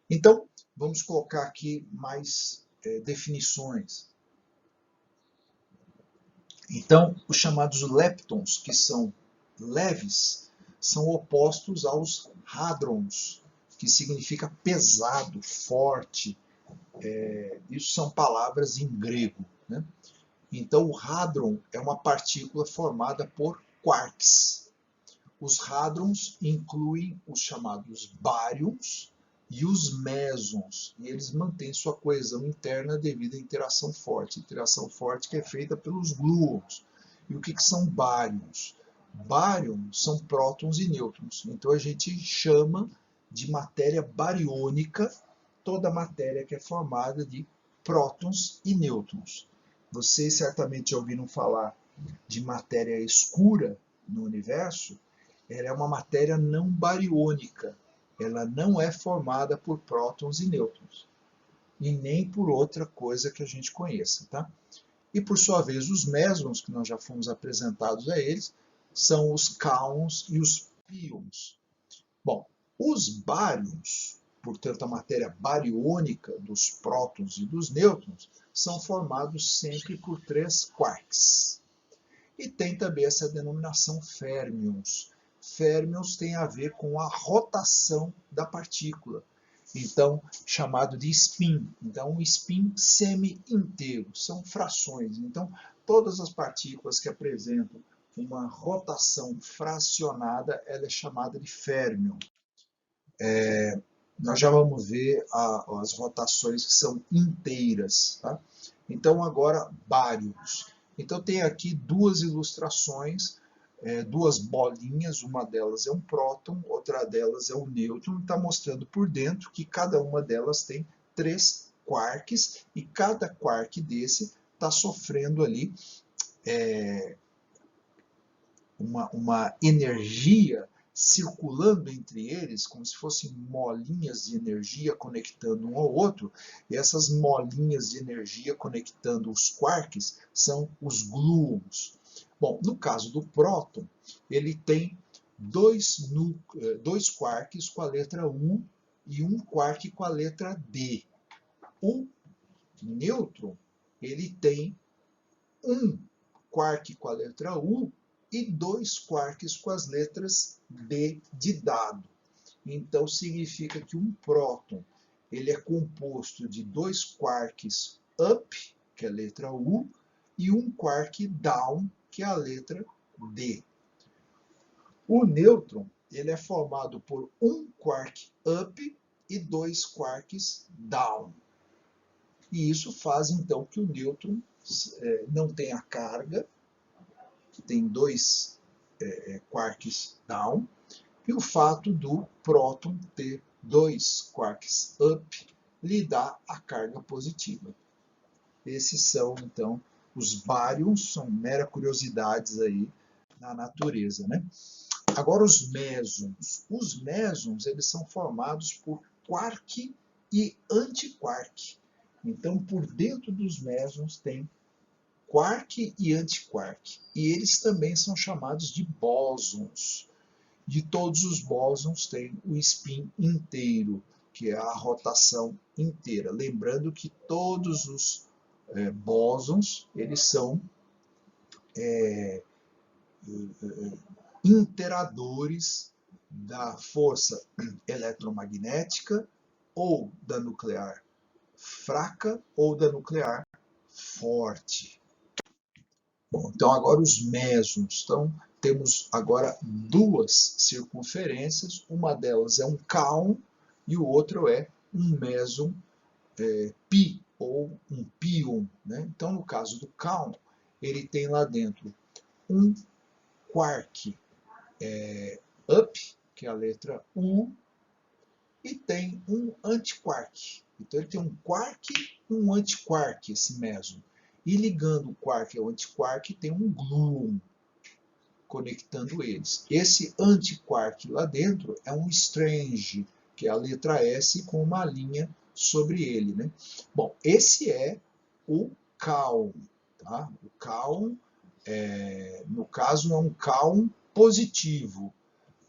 Então, vamos colocar aqui mais definições. Então, os chamados leptons, que são leves, são opostos aos hadrons, que significa pesado, forte. Isso são palavras em grego. Né? Então, o hadron é uma partícula formada por quarks. Os hadrons incluem os chamados baryons e os mesons, e eles mantêm sua coesão interna devido à interação forte que é feita pelos gluons. E o que são baryons? Baryons são prótons e nêutrons, então a gente chama de matéria bariônica toda matéria que é formada de prótons e nêutrons. Vocês certamente já ouviram falar de matéria escura no universo. Ela é uma matéria não bariônica. Ela não é formada por prótons e nêutrons, e nem por outra coisa que a gente conheça. Tá? E, por sua vez, os mesons, que nós já fomos apresentados a eles, são os kaons e os pions. Bom, os baryons, portanto a matéria bariônica dos prótons e dos nêutrons, são formados sempre por 3 quarks. E tem também essa denominação fermions. Fermions tem a ver com a rotação da partícula, então chamado de spin. Então, um spin semi-inteiro, são frações. Então, todas as partículas que apresentam uma rotação fracionada, ela é chamada de fermion. Nós já vamos ver as rotações que são inteiras. Tá? Então, agora, bários. Então, tem aqui duas ilustrações, duas bolinhas, uma delas é um próton, outra delas é um nêutron, está mostrando por dentro que cada uma delas tem 3 quarks, e cada quark desse está sofrendo ali uma energia circulando entre eles, como se fossem molinhas de energia conectando um ao outro, e essas molinhas de energia conectando os quarks são os gluons. Bom, no caso do próton, ele tem dois quarks com a letra U e um quark com a letra D. O nêutron, ele tem um quark com a letra U e 2 quarks com as letras D de dado. Então, significa que um próton ele é composto de 2 quarks up, que é a letra U, e um quark down, que é a letra D. O nêutron ele é formado por um quark up e 2 quarks down. E isso faz, então, que o nêutron não tenha carga, tem 2 quarks down, e o fato do próton ter 2 quarks up lhe dá a carga positiva. Esses são, então, os bárions, são mera curiosidades aí na natureza, né? Agora os mesons. Os mesons, eles são formados por quark e antiquark. Então, por dentro dos mesons tem quark e antiquark. E eles também são chamados de bósons. De todos os bósons tem o spin inteiro, que é a rotação inteira. Lembrando que todos os bósons, eles são interadores da força eletromagnética, ou da nuclear fraca, ou da nuclear forte. Bom, então agora os mesons. Então, temos agora duas circunferências, uma delas é um kaon e o outro é um meson pi, ou um pion. Né? Então, no caso do kaon, ele tem lá dentro um quark up, que é a letra U, e tem um antiquark. Então, ele tem um quark e um antiquark, esse meson. E ligando o quark ao antiquark, tem um gluon conectando eles. Esse antiquark lá dentro é um strange, que é a letra S com uma linha sobre ele. Né? Bom, esse é o kaon. Tá? O kaon, no caso, é um kaon positivo,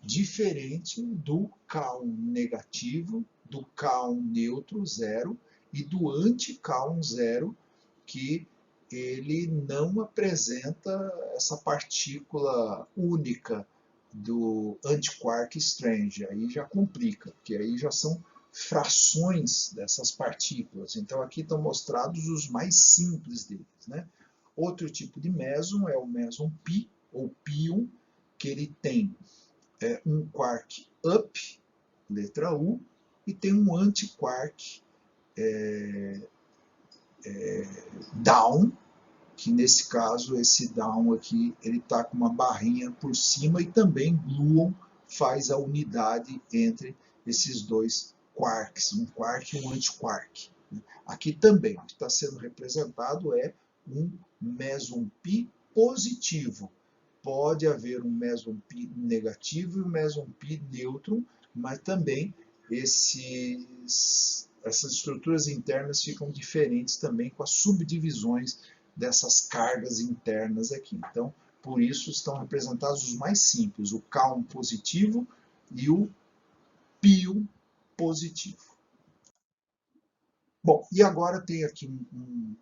diferente do kaon negativo, do kaon neutro, zero, e do anti-kaon zero, que ele não apresenta essa partícula única do antiquark strange. Aí já complica, porque aí já são frações dessas partículas. Então aqui estão mostrados os mais simples deles. Né? Outro tipo de meson é o meson pi, ou pion, que ele tem um quark up, letra U, e tem um antiquark down, que nesse caso, esse down aqui, ele está com uma barrinha por cima, e também gluon faz a unidade entre esses dois quarks, um quark e um antiquark. Aqui também, o que está sendo representado é um meson pi positivo. Pode haver um meson pi negativo e um meson pi nêutron, mas também essas estruturas internas ficam diferentes também com as subdivisões dessas cargas internas aqui. Então, por isso estão representados os mais simples, o kaon positivo e o pion positivo. Bom, e agora tem aqui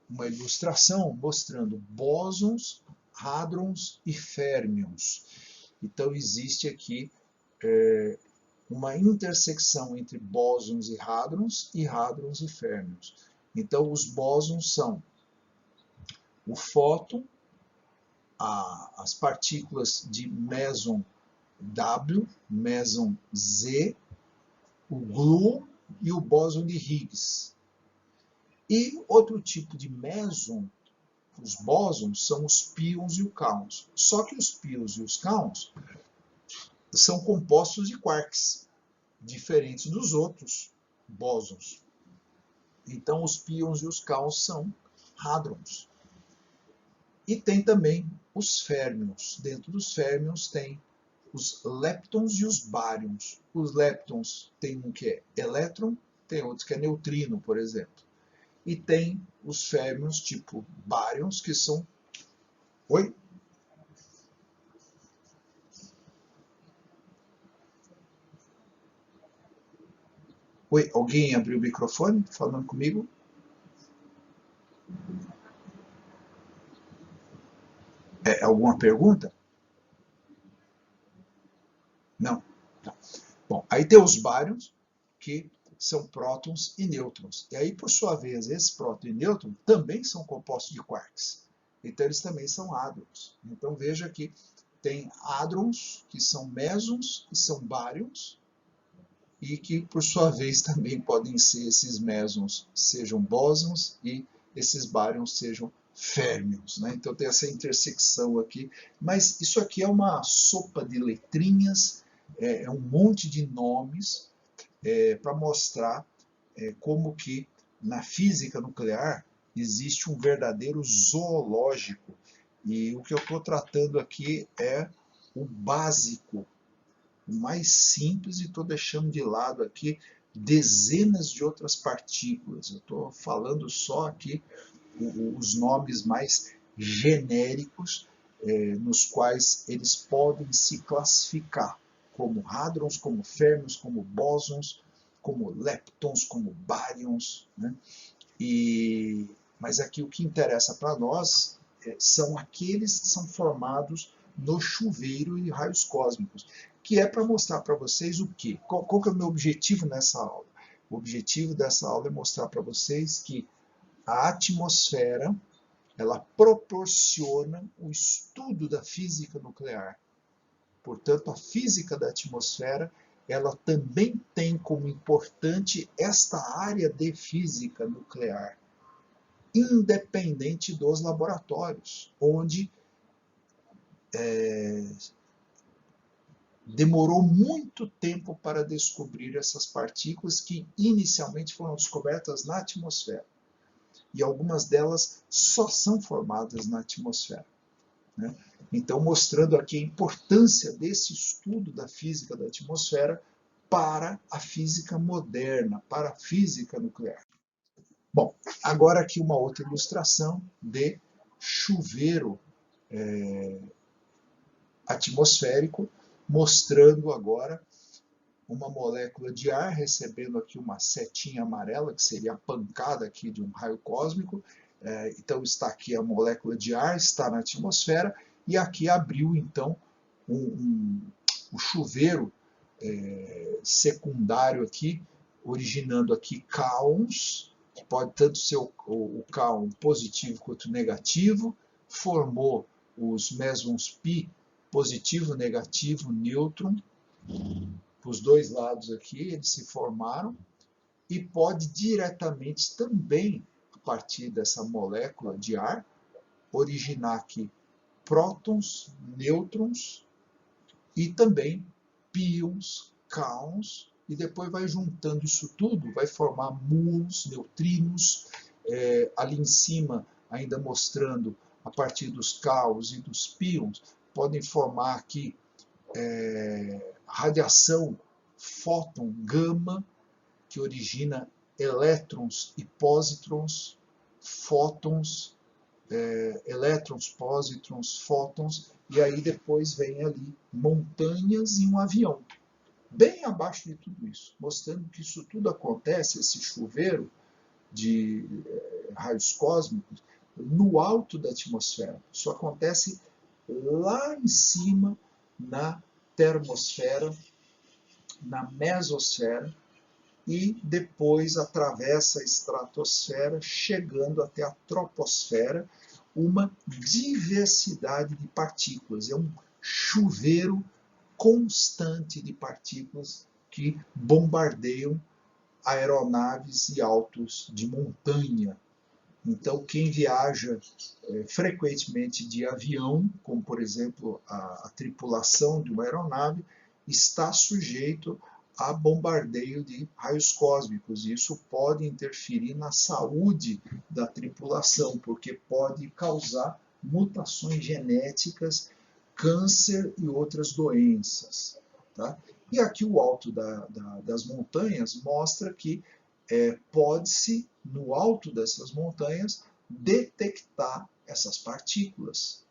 uma ilustração mostrando bósons hadrons e férmions. Então existe aqui uma intersecção entre bósons e hadrons e férmions. Então os bósons são o fóton, as partículas de meson W, meson Z, o gluon e o bóson de Higgs. E outro tipo de meson, os bósons, são os pions e os kaons. Só que os pions e os kaons são compostos de quarks, diferentes dos outros bósons. Então os pions e os kaons são hadrons. E tem também os férmions. Dentro dos férmions tem os leptons e os baryons. Os leptons tem um que é elétron, tem outro que é neutrino, por exemplo. E tem os férmions tipo baryons, que são... Oi? Oi, alguém abriu o microfone falando comigo? Alguma pergunta? Não? Tá. Bom, aí tem os baryons, que são prótons e nêutrons. E aí, por sua vez, esses prótons e nêutrons também são compostos de quarks. Então, eles também são hadrons. Então, veja que tem hadrons, que são mesons, que são baryons, e que, por sua vez, também podem ser esses mesons, sejam bósons, e esses baryons sejam férmions. Né? Então, tem essa intersecção aqui. Mas isso aqui é uma sopa de letrinhas, é um monte de nomes, para mostrar como que na física nuclear existe um verdadeiro zoológico. E o que eu estou tratando aqui é o básico, o mais simples, e estou deixando de lado aqui dezenas de outras partículas. Eu estou falando só aqui os nomes mais genéricos, nos quais eles podem se classificar como hadrons, como férmions, como bósons, como leptons, como baryons. Né? Mas aqui o que interessa para nós são aqueles que são formados no chuveiro de raios cósmicos, que é para mostrar para vocês o quê? Qual que é o meu objetivo nessa aula? O objetivo dessa aula é mostrar para vocês que a atmosfera ela proporciona o estudo da física nuclear. Portanto, a física da atmosfera ela também tem como importante esta área de física nuclear, independente dos laboratórios, onde demorou muito tempo para descobrir essas partículas que inicialmente foram descobertas na atmosfera. E algumas delas só são formadas na atmosfera. Né? Então, mostrando aqui a importância desse estudo da física da atmosfera para a física moderna, para a física nuclear. Bom, agora aqui uma outra ilustração de chuveiro atmosférico, mostrando agora uma molécula de ar recebendo aqui uma setinha amarela, que seria a pancada aqui de um raio cósmico. Então está aqui a molécula de ar, está na atmosfera, e aqui abriu então o chuveiro secundário aqui, originando aqui kaons, que pode tanto ser o kaon positivo quanto negativo, formou os mesons pi, positivo, negativo, nêutron, os dois lados aqui, eles se formaram, e pode diretamente também, a partir dessa molécula de ar, originar aqui prótons, nêutrons e também pions, kaons, e depois vai juntando isso tudo, vai formar muons, neutrinos, ali em cima ainda mostrando a partir dos kaons e dos pions, podem formar aqui radiação fóton gama, que origina elétrons e pósitrons, fótons, elétrons, pósitrons, fótons, e aí depois vem ali montanhas e um avião. Bem abaixo de tudo isso, mostrando que isso tudo acontece, esse chuveiro de raios cósmicos, no alto da atmosfera. Isso acontece lá em cima, na termosfera, na mesosfera, e depois atravessa a estratosfera, chegando até a troposfera, uma diversidade de partículas. É um chuveiro constante de partículas que bombardeiam aeronaves e autos de montanha. Então, quem viaja frequentemente de avião, como por exemplo a tripulação de uma aeronave, está sujeito a bombardeio de raios cósmicos. E isso pode interferir na saúde da tripulação, porque pode causar mutações genéticas, câncer e outras doenças. Tá? E aqui o alto das montanhas mostra que pode-se, no alto dessas montanhas, detectar essas partículas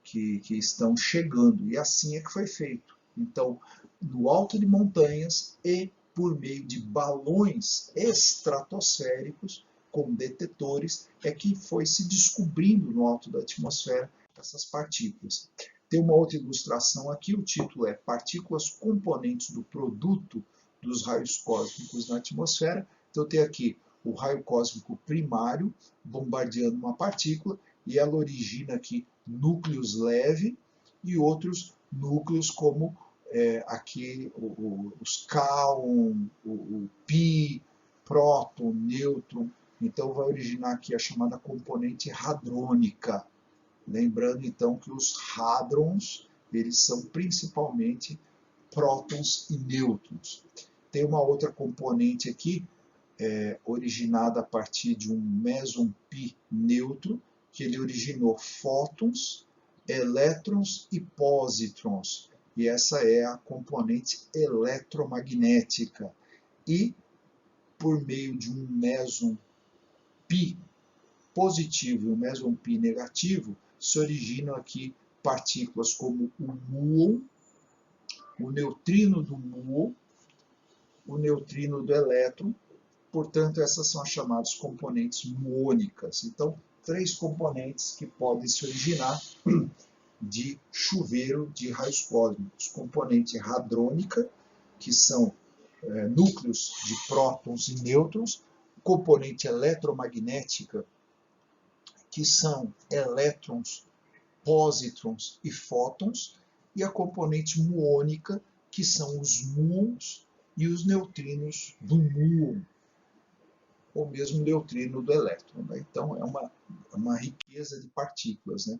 que estão chegando. E assim é que foi feito. Então, no alto de montanhas e por meio de balões estratosféricos com detetores, é que foi se descobrindo no alto da atmosfera essas partículas. Tem uma outra ilustração aqui, o título é Partículas componentes do produto dos raios cósmicos na atmosfera. Então tem aqui o raio cósmico primário bombardeando uma partícula e ela origina aqui núcleos leves e outros núcleos como aqui os cáon, o pi, próton, nêutron. Então vai originar aqui a chamada componente hadrônica. Lembrando então que os hadrons, eles são principalmente prótons e nêutrons. Tem uma outra componente aqui, originada a partir de um meson pi neutro, que ele originou fótons, elétrons e pósitrons. E essa é a componente eletromagnética. E, por meio de um meson pi positivo e um meson pi negativo, se originam aqui partículas como o muon, o neutrino do muon, o neutrino do elétron. Portanto, essas são as chamadas componentes muônicas. Então, 3 componentes que podem se originar de chuveiro de raios cósmicos. Componente hadrônica, que são núcleos de prótons e nêutrons. Componente eletromagnética, que são elétrons, pósitrons e fótons. E a componente muônica, que são os muons e os neutrinos do muon, ou mesmo neutrino do elétron. Né? Então, é uma riqueza de partículas. Né?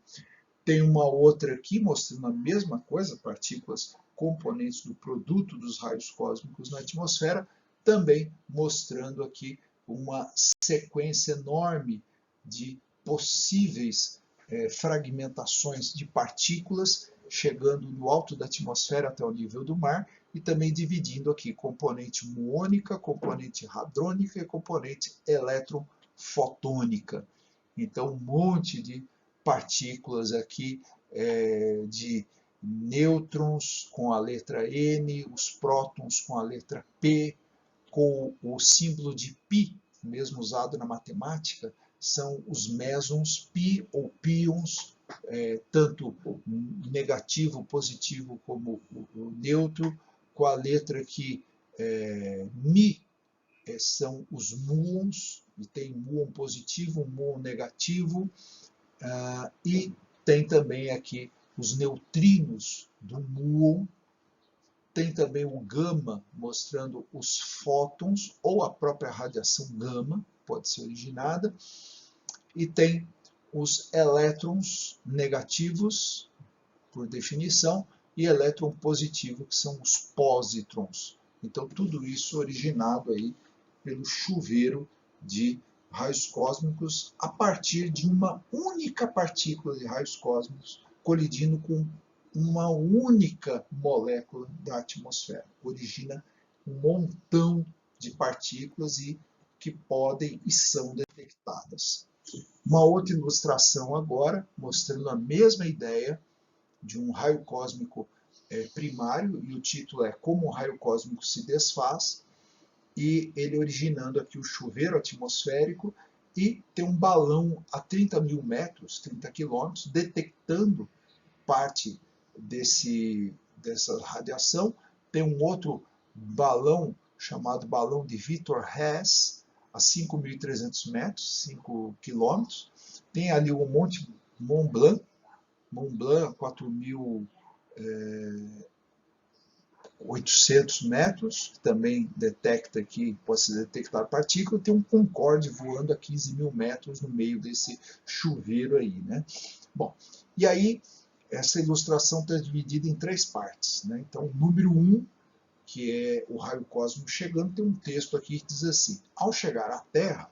Tem uma outra aqui mostrando a mesma coisa, partículas componentes do produto dos raios cósmicos na atmosfera, também mostrando aqui uma sequência enorme de possíveis fragmentações de partículas chegando no alto da atmosfera até o nível do mar, e também dividindo aqui componente muônica, componente hadrônica e componente eletronfotônica. Então, um monte de partículas aqui de nêutrons com a letra N, os prótons com a letra P, com o símbolo de π, mesmo usado na matemática, são os mesons pi ou pions, tanto negativo, positivo como o neutro, com a letra que Mi são os muons, e tem muon positivo, muon negativo, e tem também aqui os neutrinos do muon, tem também o gama, mostrando os fótons, ou a própria radiação gama, pode ser originada, e tem os elétrons negativos, por definição, e elétron positivo, que são os pósitrons. Então, tudo isso originado aí pelo chuveiro de raios cósmicos a partir de uma única partícula de raios cósmicos colidindo com uma única molécula da atmosfera. Origina um montão de partículas e que podem e são detectadas. Uma outra ilustração agora, mostrando a mesma ideia de um raio cósmico primário, e o título é Como o raio cósmico se desfaz, e ele originando aqui o chuveiro atmosférico e tem um balão a 30 mil metros, 30 quilômetros, detectando parte dessa radiação. Tem um outro balão chamado balão de Victor Hess, a 5.300 metros, 5 quilômetros. Tem ali o Monte Mont Blanc, a 4.800 metros, que também detecta aqui, pode se detectar partícula. Tem um Concorde voando a 15 mil metros no meio desse chuveiro aí, né? Bom, e aí essa ilustração está dividida em 3 partes, né? Então, número 1, que é o raio cósmico chegando, tem um texto aqui que diz assim: ao chegar à Terra,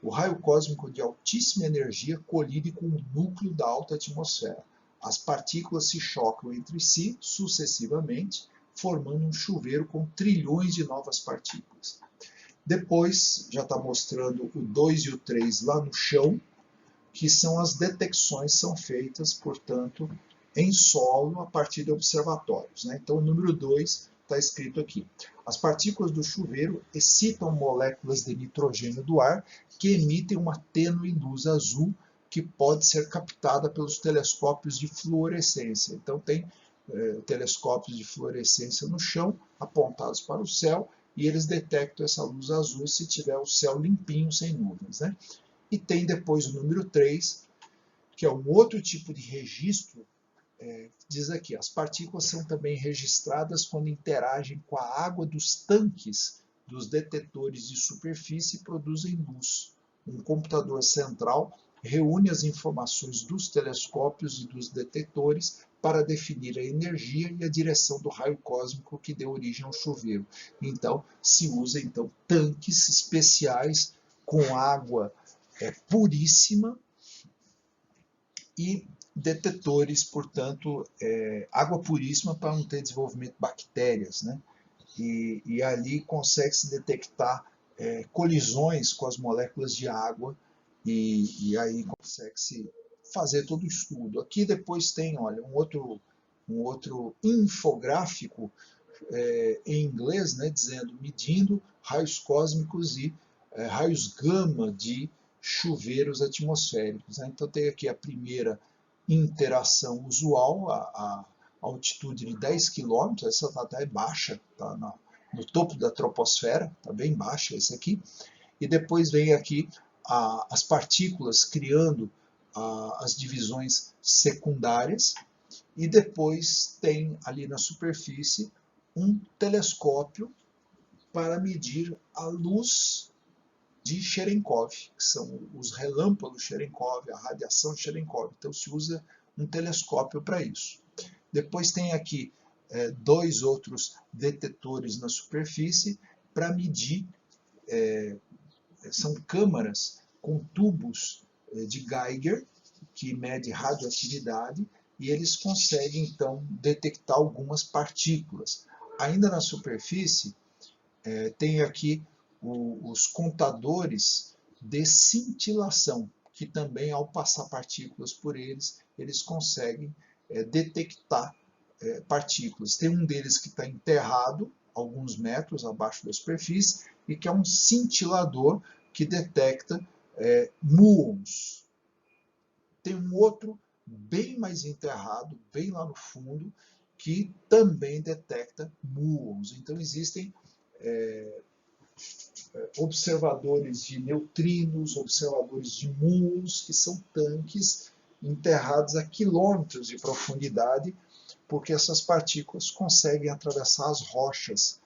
o raio cósmico de altíssima energia colide com o núcleo da alta atmosfera. As partículas se chocam entre si sucessivamente, formando um chuveiro com trilhões de novas partículas. Depois, já está mostrando o 2 e o 3 lá no chão, que são as detecções são feitas, portanto, em solo a partir de observatórios, né? Então, o número 2 está escrito aqui. As partículas do chuveiro excitam moléculas de nitrogênio do ar que emitem uma tênue luz azul que pode ser captada pelos telescópios de fluorescência. Então, tem telescópios de fluorescência no chão, apontados para o céu, e eles detectam essa luz azul se tiver o céu limpinho, sem nuvens, né? E tem depois o número 3, que é um outro tipo de registro. Diz aqui, as partículas são também registradas quando interagem com a água dos tanques dos detetores de superfície e produzem luz. Um computador central reúne as informações dos telescópios e dos detetores para definir a energia e a direção do raio cósmico que deu origem ao chuveiro. Então, se usa tanques especiais com água puríssima e detetores, portanto, água puríssima para não ter desenvolvimento de bactérias, né? E ali consegue-se detectar colisões com as moléculas de água e aí consegue-se fazer todo o estudo. Aqui depois tem, olha, um outro infográfico em inglês, né, dizendo medindo raios cósmicos e raios gama de chuveiros atmosféricos, né? Então tem aqui a primeira interação usual, a altitude de 10 km, essa está até baixa, está no topo da troposfera, está bem baixa esse aqui, e depois vem aqui as partículas criando as divisões secundárias, e depois tem ali na superfície um telescópio para medir a luz de Cherenkov, que são os relâmpagos Cherenkov, a radiação de Cherenkov. Então se usa um telescópio para isso. Depois tem aqui 2 outros detetores na superfície para medir, são câmaras com tubos de Geiger, que mede radioatividade, e eles conseguem então detectar algumas partículas. Ainda na superfície, tem aqui os contadores de cintilação, que também, ao passar partículas por eles, eles conseguem detectar partículas. Tem um deles que está enterrado, alguns metros abaixo da superfície, e que é um cintilador que detecta muons. Tem um outro bem mais enterrado, bem lá no fundo, que também detecta muons. Então existem observadores de neutrinos, observadores de muons, que são tanques enterrados a quilômetros de profundidade, porque essas partículas conseguem atravessar as rochas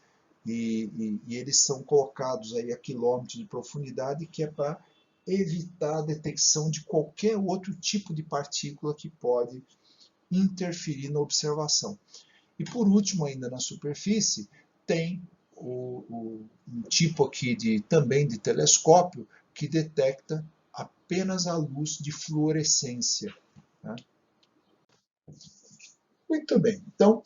e eles são colocados aí a quilômetros de profundidade, que é para evitar a detecção de qualquer outro tipo de partícula que pode interferir na observação. E por último, ainda na superfície, tem um tipo aqui também de telescópio que detecta apenas a luz de fluorescência, né? Muito bem, então,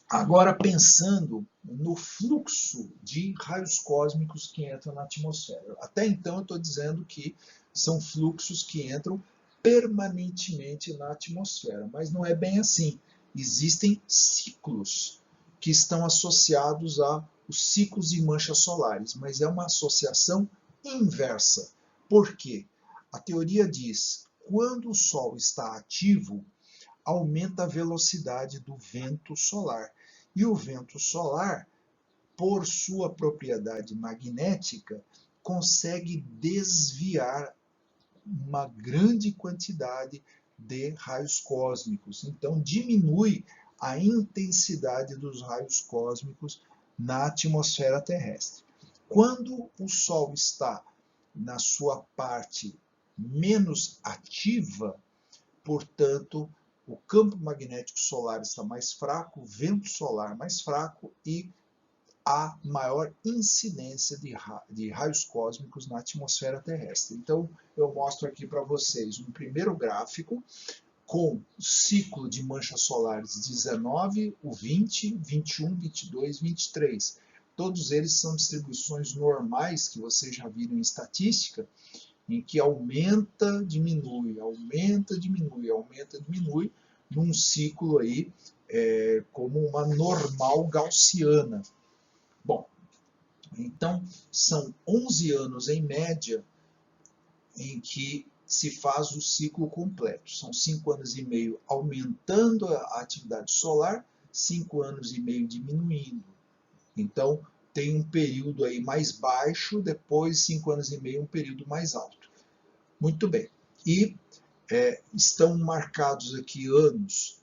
agora pensando no fluxo de raios cósmicos que entram na atmosfera. Até então eu estou dizendo que são fluxos que entram permanentemente na atmosfera, mas não é bem assim. Existem ciclos que estão associados a os ciclos de manchas solares, mas é uma associação inversa. Por quê? A teoria diz que quando o Sol está ativo, aumenta a velocidade do vento solar. E o vento solar, por sua propriedade magnética, consegue desviar uma grande quantidade de raios cósmicos. Então, diminui a intensidade dos raios cósmicos na atmosfera terrestre. Quando o Sol está na sua parte menos ativa, portanto, o campo magnético solar está mais fraco, o vento solar mais fraco e há maior incidência de raios cósmicos na atmosfera terrestre. Então, eu mostro aqui para vocês um primeiro gráfico com o ciclo de manchas solares 19, o 20, 21, 22, 23. Todos eles são distribuições normais que vocês já viram em estatística, em que aumenta, diminui, aumenta, diminui, aumenta, diminui, num ciclo aí como uma normal gaussiana. Bom, então são 11 anos em média em que se faz o ciclo completo. São 5 anos e meio aumentando a atividade solar, 5 anos e meio diminuindo. Então, tem um período aí mais baixo, depois 5 anos e meio um período mais alto. Muito bem. E estão marcados aqui anos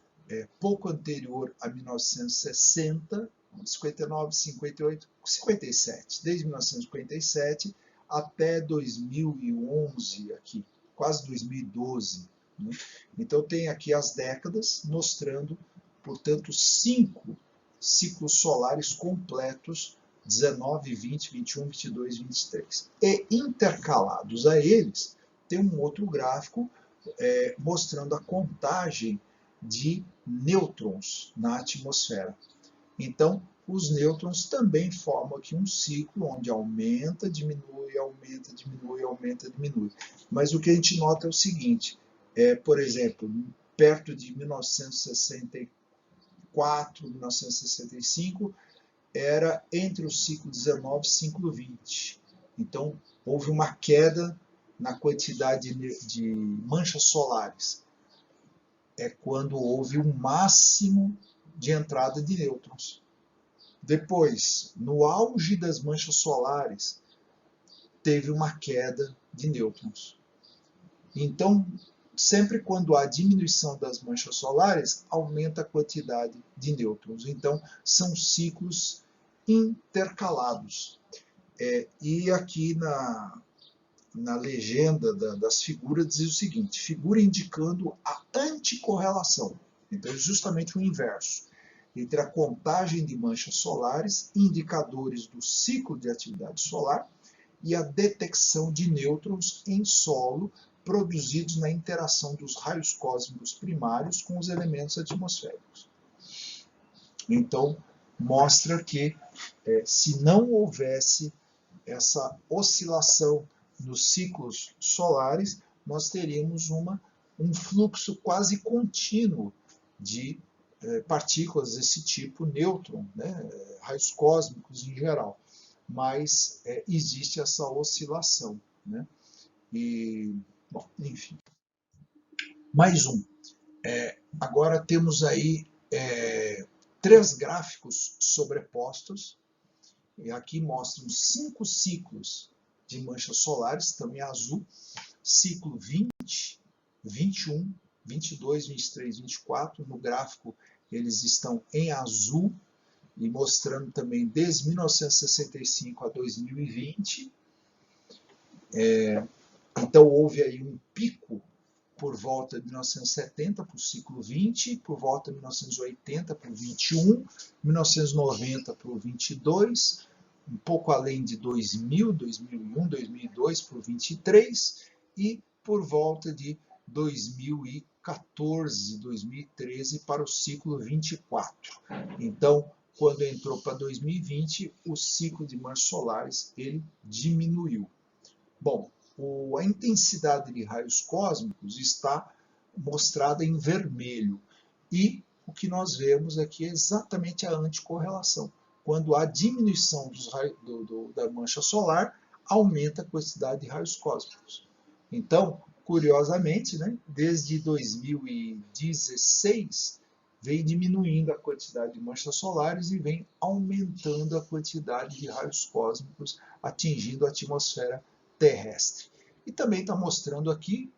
pouco anterior a 1960, 59, 58, 57, desde 1957 até 2011 aqui, quase 2012. Né? Então tem aqui as décadas mostrando, portanto, 5 ciclos solares completos, 19, 20, 21, 22, 23. E intercalados a eles, tem um outro gráfico mostrando a contagem de nêutrons na atmosfera. Então, os nêutrons também formam aqui um ciclo onde aumenta, diminui, aumenta, diminui, aumenta, diminui. Mas o que a gente nota é o seguinte, por exemplo, perto de 1964, 1965, era entre o ciclo 19 e o ciclo 20. Então, houve uma queda na quantidade de manchas solares. É quando houve um máximo de entrada de nêutrons. Depois, no auge das manchas solares, teve uma queda de nêutrons. Então, sempre quando há diminuição das manchas solares, aumenta a quantidade de nêutrons. Então, são ciclos intercalados. E aqui na legenda das figuras diz o seguinte, figura indicando a anticorrelação. Então, é justamente o inverso entre a contagem de manchas solares, indicadores do ciclo de atividade solar, e a detecção de nêutrons em solo produzidos na interação dos raios cósmicos primários com os elementos atmosféricos. Então, mostra que se não houvesse essa oscilação nos ciclos solares, nós teríamos um fluxo quase contínuo de partículas desse tipo, nêutron, né, raios cósmicos em geral. Mas existe essa oscilação. Né? E, bom, enfim. Mais um. Agora temos aí 3 gráficos sobrepostos. E aqui mostram 5 ciclos de manchas solares, estão em azul. Ciclo 20, 21, 22, 23, 24. No gráfico eles estão em azul e mostrando também desde 1965 a 2020. Então houve aí um pico por volta de 1970 para o ciclo 20, por volta de 1980 para o 21, 1990 para o 22, um pouco além de 2000, 2001, 2002 para o 23 e por volta de 2014, 2013 para o ciclo 24. Então, quando entrou para 2020, o ciclo de manchas solares ele diminuiu. Bom, a intensidade de raios cósmicos está mostrada em vermelho. E o que nós vemos aqui é exatamente a anticorrelação. quando há diminuição da mancha solar, aumenta a quantidade de raios cósmicos. Então, curiosamente, né, desde 2016, vem diminuindo a quantidade de manchas solares e vem aumentando a quantidade de raios cósmicos atingindo a atmosfera terrestre. E também está mostrando aqui,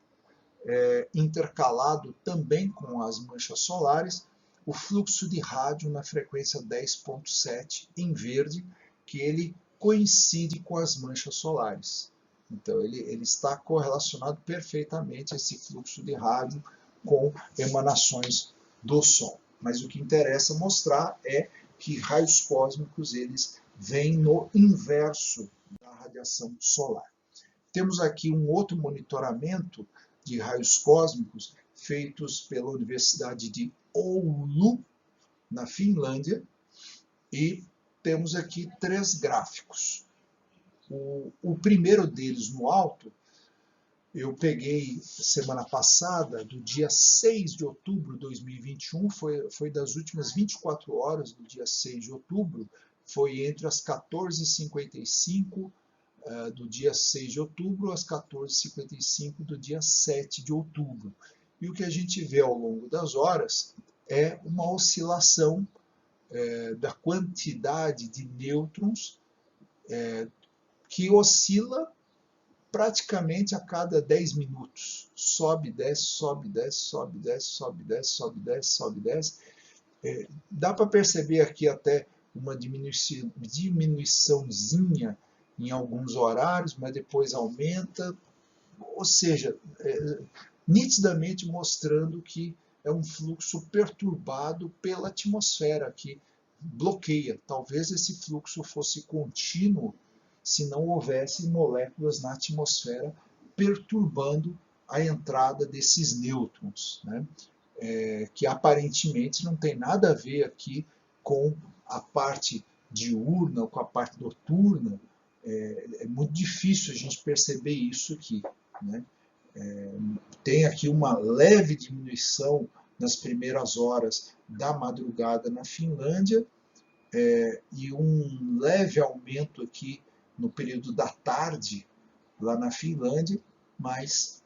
intercalado também com as manchas solares, o fluxo de rádio na frequência 10.7 em verde, que ele coincide com as manchas solares. Então, ele está correlacionado perfeitamente, esse fluxo de rádio, com emanações do Sol. Mas o que interessa mostrar é que raios cósmicos eles vêm no inverso da radiação solar. Temos aqui um outro monitoramento de raios cósmicos feitos pela Universidade de Oulu, na Finlândia, e temos aqui 3 gráficos. O primeiro deles, no alto, eu peguei semana passada, do dia 6 de outubro de 2021, foi das últimas 24 horas do dia 6 de outubro, foi entre as 14h55 do dia 6 de outubro às 14h55 do dia 7 de outubro. E o que a gente vê ao longo das horas é uma oscilação da quantidade de nêutrons que oscila praticamente a cada 10 minutos. Sobe, desce, sobe, desce, sobe, desce, sobe, desce, sobe, desce, sobe, desce. Dá para perceber aqui até uma diminuiçãozinha em alguns horários, mas depois aumenta. Ou seja, nitidamente mostrando que é um fluxo perturbado pela atmosfera que bloqueia. Talvez esse fluxo fosse contínuo se não houvesse moléculas na atmosfera perturbando a entrada desses nêutrons, né? Que aparentemente não tem nada a ver aqui com a parte diurna ou com a parte noturna. É muito difícil a gente perceber isso aqui, né? Tem aqui uma leve diminuição nas primeiras horas da madrugada na Finlândia, e um leve aumento aqui no período da tarde lá na Finlândia, mas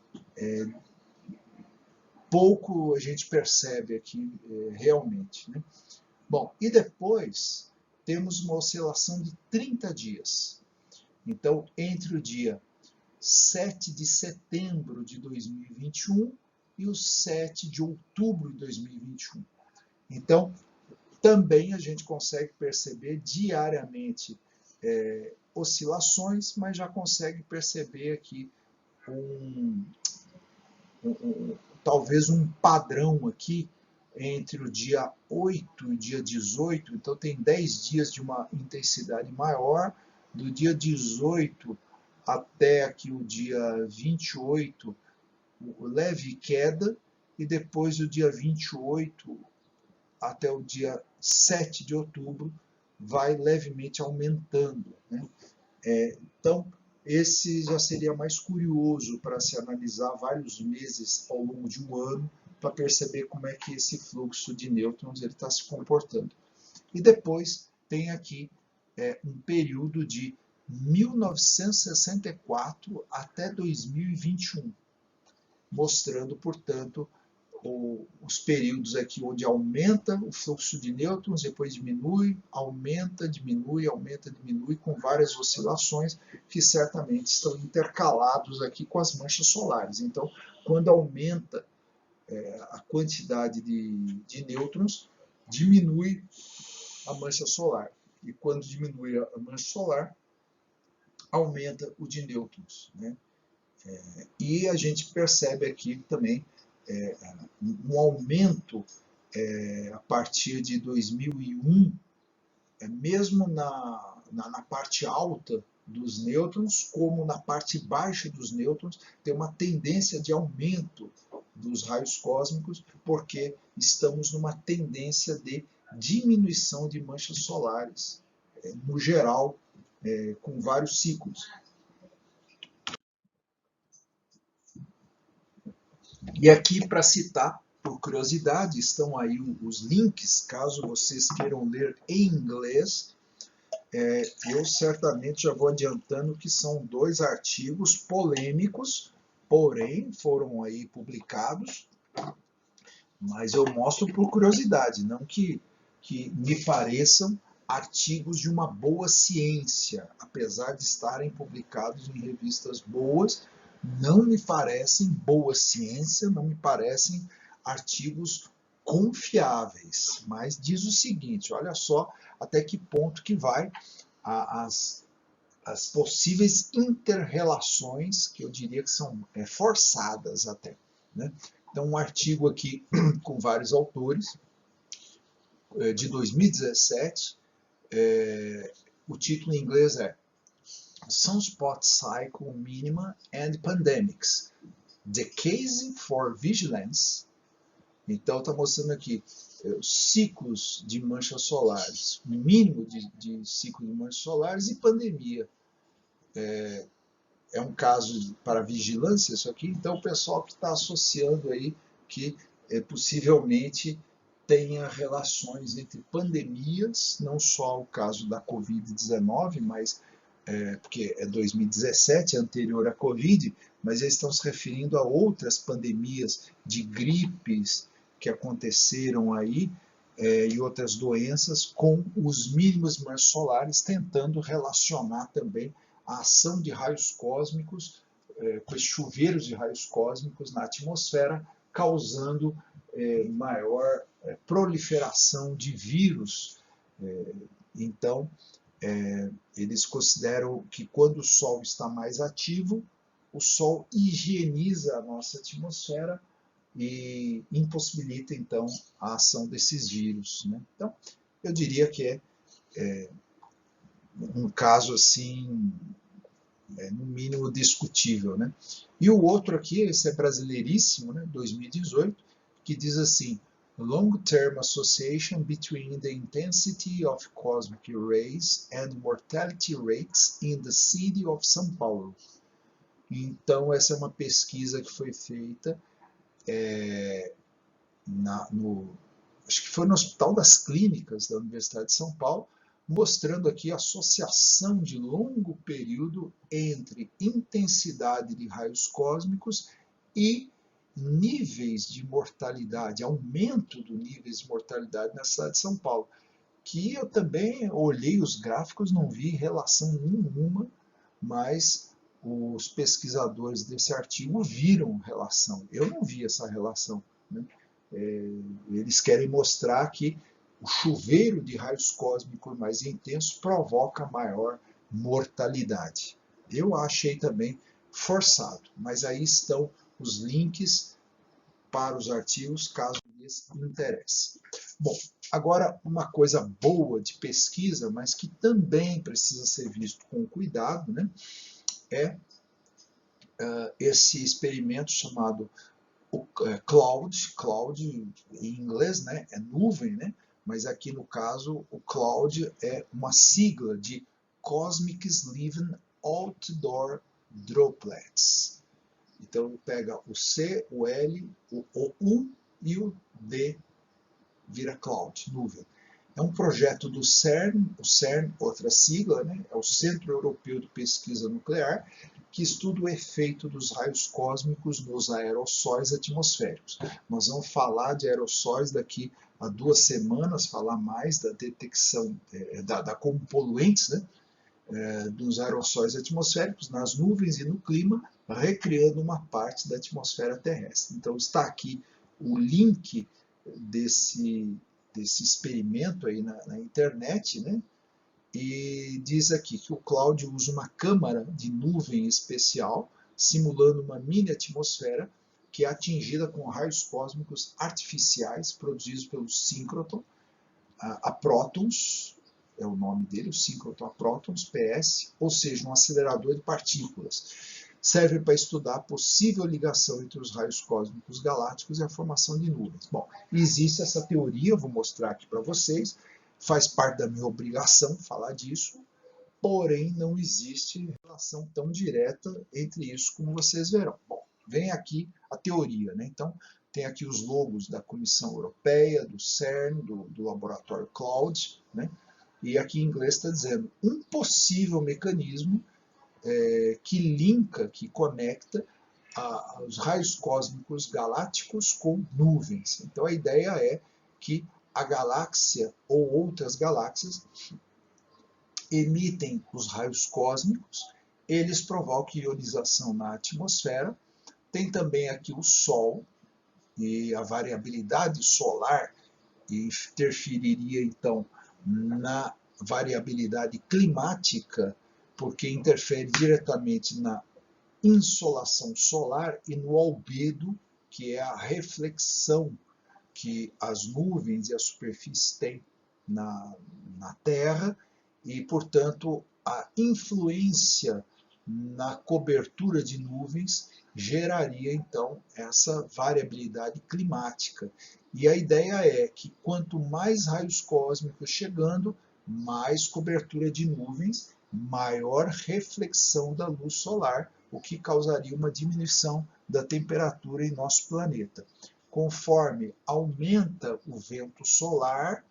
pouco a gente percebe aqui realmente, né? Bom, e depois temos uma oscilação de 30 dias. Então, entre o dia 7 de setembro de 2021 e o 7 de outubro de 2021. Então, também a gente consegue perceber diariamente oscilações, mas já consegue perceber aqui talvez um padrão aqui entre o dia 8 e o dia 18, então tem 10 dias de uma intensidade maior, do dia 18 até aqui o dia 28, leve queda, e depois do dia 28 até o dia 7 de outubro, vai levemente aumentando, né? Então, esse já seria mais curioso para se analisar vários meses ao longo de um ano, para perceber como é que esse fluxo de nêutrons está se comportando. E depois tem aqui um período de 1964 até 2021, mostrando, portanto, os períodos aqui onde aumenta o fluxo de nêutrons, depois diminui, aumenta, diminui, aumenta, diminui, com várias oscilações que certamente estão intercalados aqui com as manchas solares. Então, quando aumenta a quantidade de nêutrons, diminui a mancha solar. E quando diminui a mancha solar, aumenta o de nêutrons, né? E a gente percebe aqui também um aumento a partir de 2001, mesmo na parte alta dos nêutrons, como na parte baixa dos nêutrons, tem uma tendência de aumento dos raios cósmicos, porque estamos numa tendência de diminuição de manchas solares, no geral, com vários ciclos. E aqui, para citar, por curiosidade, estão aí os links, caso vocês queiram ler em inglês, eu certamente já vou adiantando que são 2 artigos polêmicos, porém foram aí publicados, mas eu mostro por curiosidade, não que me pareçam artigos de uma boa ciência, apesar de estarem publicados em revistas boas, não me parecem boa ciência, não me parecem artigos confiáveis. Mas diz o seguinte, olha só até que ponto que vai as, as possíveis interrelações, que eu diria que são forçadas até, né? Então, um artigo aqui com vários autores, de 2017, o título em inglês é Sunspot Cycle Minima and Pandemics, The Case for Vigilance. Então, está mostrando aqui ciclos de manchas solares, mínimo de ciclo de manchas solares e pandemia. É um caso para vigilância isso aqui, então o pessoal que está associando aí que possivelmente tenha relações entre pandemias, não só o caso da Covid-19, mas porque é 2017, é anterior à Covid, mas eles estão se referindo a outras pandemias de gripes que aconteceram aí e outras doenças com os mínimos manchas solares, tentando relacionar também a ação de raios cósmicos com esses chuveiros de raios cósmicos na atmosfera, causando maior proliferação de vírus. Então, eles consideram que quando o Sol está mais ativo, o Sol higieniza a nossa atmosfera e impossibilita, então, a ação desses vírus, né? Então, eu diria que é um caso, assim, no mínimo discutível, né? E o outro aqui, esse é brasileiríssimo, né, 2018, que diz assim, Long-term association between the intensity of cosmic rays and mortality rates in the city of São Paulo. Então, essa é uma pesquisa que foi feita acho que foi no Hospital das Clínicas da Universidade de São Paulo, mostrando aqui a associação de longo período entre intensidade de raios cósmicos e níveis de mortalidade, aumento do níveis de mortalidade na cidade de São Paulo, que eu também olhei os gráficos, não vi relação nenhuma, mas os pesquisadores desse artigo viram relação. Eu não vi essa relação, né? Eles querem mostrar que o chuveiro de raios cósmicos mais intenso provoca maior mortalidade. Eu achei também forçado, mas aí estão os links para os artigos, caso lhes interesse. Bom, agora uma coisa boa de pesquisa, mas que também precisa ser visto com cuidado, né, é esse experimento chamado cloud em inglês, né, é nuvem, né, mas aqui no caso o cloud é uma sigla de Cosmic Living Outdoor Droplets. Então pega o C, o L, o U e o D vira cloud, nuvem. É um projeto do CERN, o CERN, outra sigla, né, é o Centro Europeu de Pesquisa Nuclear, que estuda o efeito dos raios cósmicos nos aerossóis atmosféricos. Nós vamos falar de aerossóis daqui a 2 semanas, falar mais da detecção, como poluentes, né, dos aerossóis atmosféricos nas nuvens e no clima, recriando uma parte da atmosfera terrestre. Então está aqui o link desse experimento aí na internet, né? E diz aqui que o Cláudio usa uma câmara de nuvem especial, simulando uma mini atmosfera que é atingida com raios cósmicos artificiais produzidos pelo síncroton, a prótons, é o nome dele, o síncroton a prótons, PS, ou seja, um acelerador de partículas. Serve para estudar a possível ligação entre os raios cósmicos galácticos e a formação de nuvens. Bom, existe essa teoria, eu vou mostrar aqui para vocês, faz parte da minha obrigação falar disso, porém não existe relação tão direta entre isso como vocês verão. Bom, vem aqui a teoria, né? Então, tem aqui os logos da Comissão Europeia, do CERN, do laboratório Cloud, né? E aqui em inglês está dizendo um possível mecanismo que linka, que conecta os raios cósmicos galácticos com nuvens. Então a ideia é que a galáxia ou outras galáxias emitem os raios cósmicos, eles provocam ionização na atmosfera. Tem também aqui o Sol, e a variabilidade solar interferiria então na variabilidade climática, porque interfere diretamente na insolação solar e no albedo, que é a reflexão que as nuvens e a superfície têm na Terra, e, portanto, a influência na cobertura de nuvens geraria, então, essa variabilidade climática. E a ideia é que quanto mais raios cósmicos chegando, mais cobertura de nuvens, maior reflexão da luz solar, o que causaria uma diminuição da temperatura em nosso planeta. Conforme aumenta o vento solar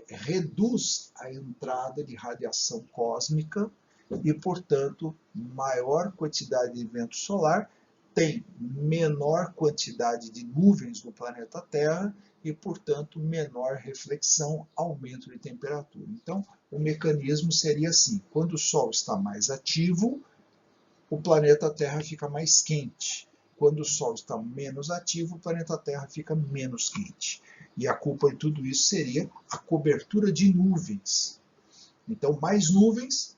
reduz a entrada de radiação cósmica e, portanto, maior quantidade de vento solar tem menor quantidade de nuvens no planeta Terra e, portanto, menor reflexão, aumento de temperatura. Então, o mecanismo seria assim: quando o Sol está mais ativo, o planeta Terra fica mais quente. Quando o Sol está menos ativo, o planeta Terra fica menos quente. E a culpa de tudo isso seria a cobertura de nuvens. Então, mais nuvens,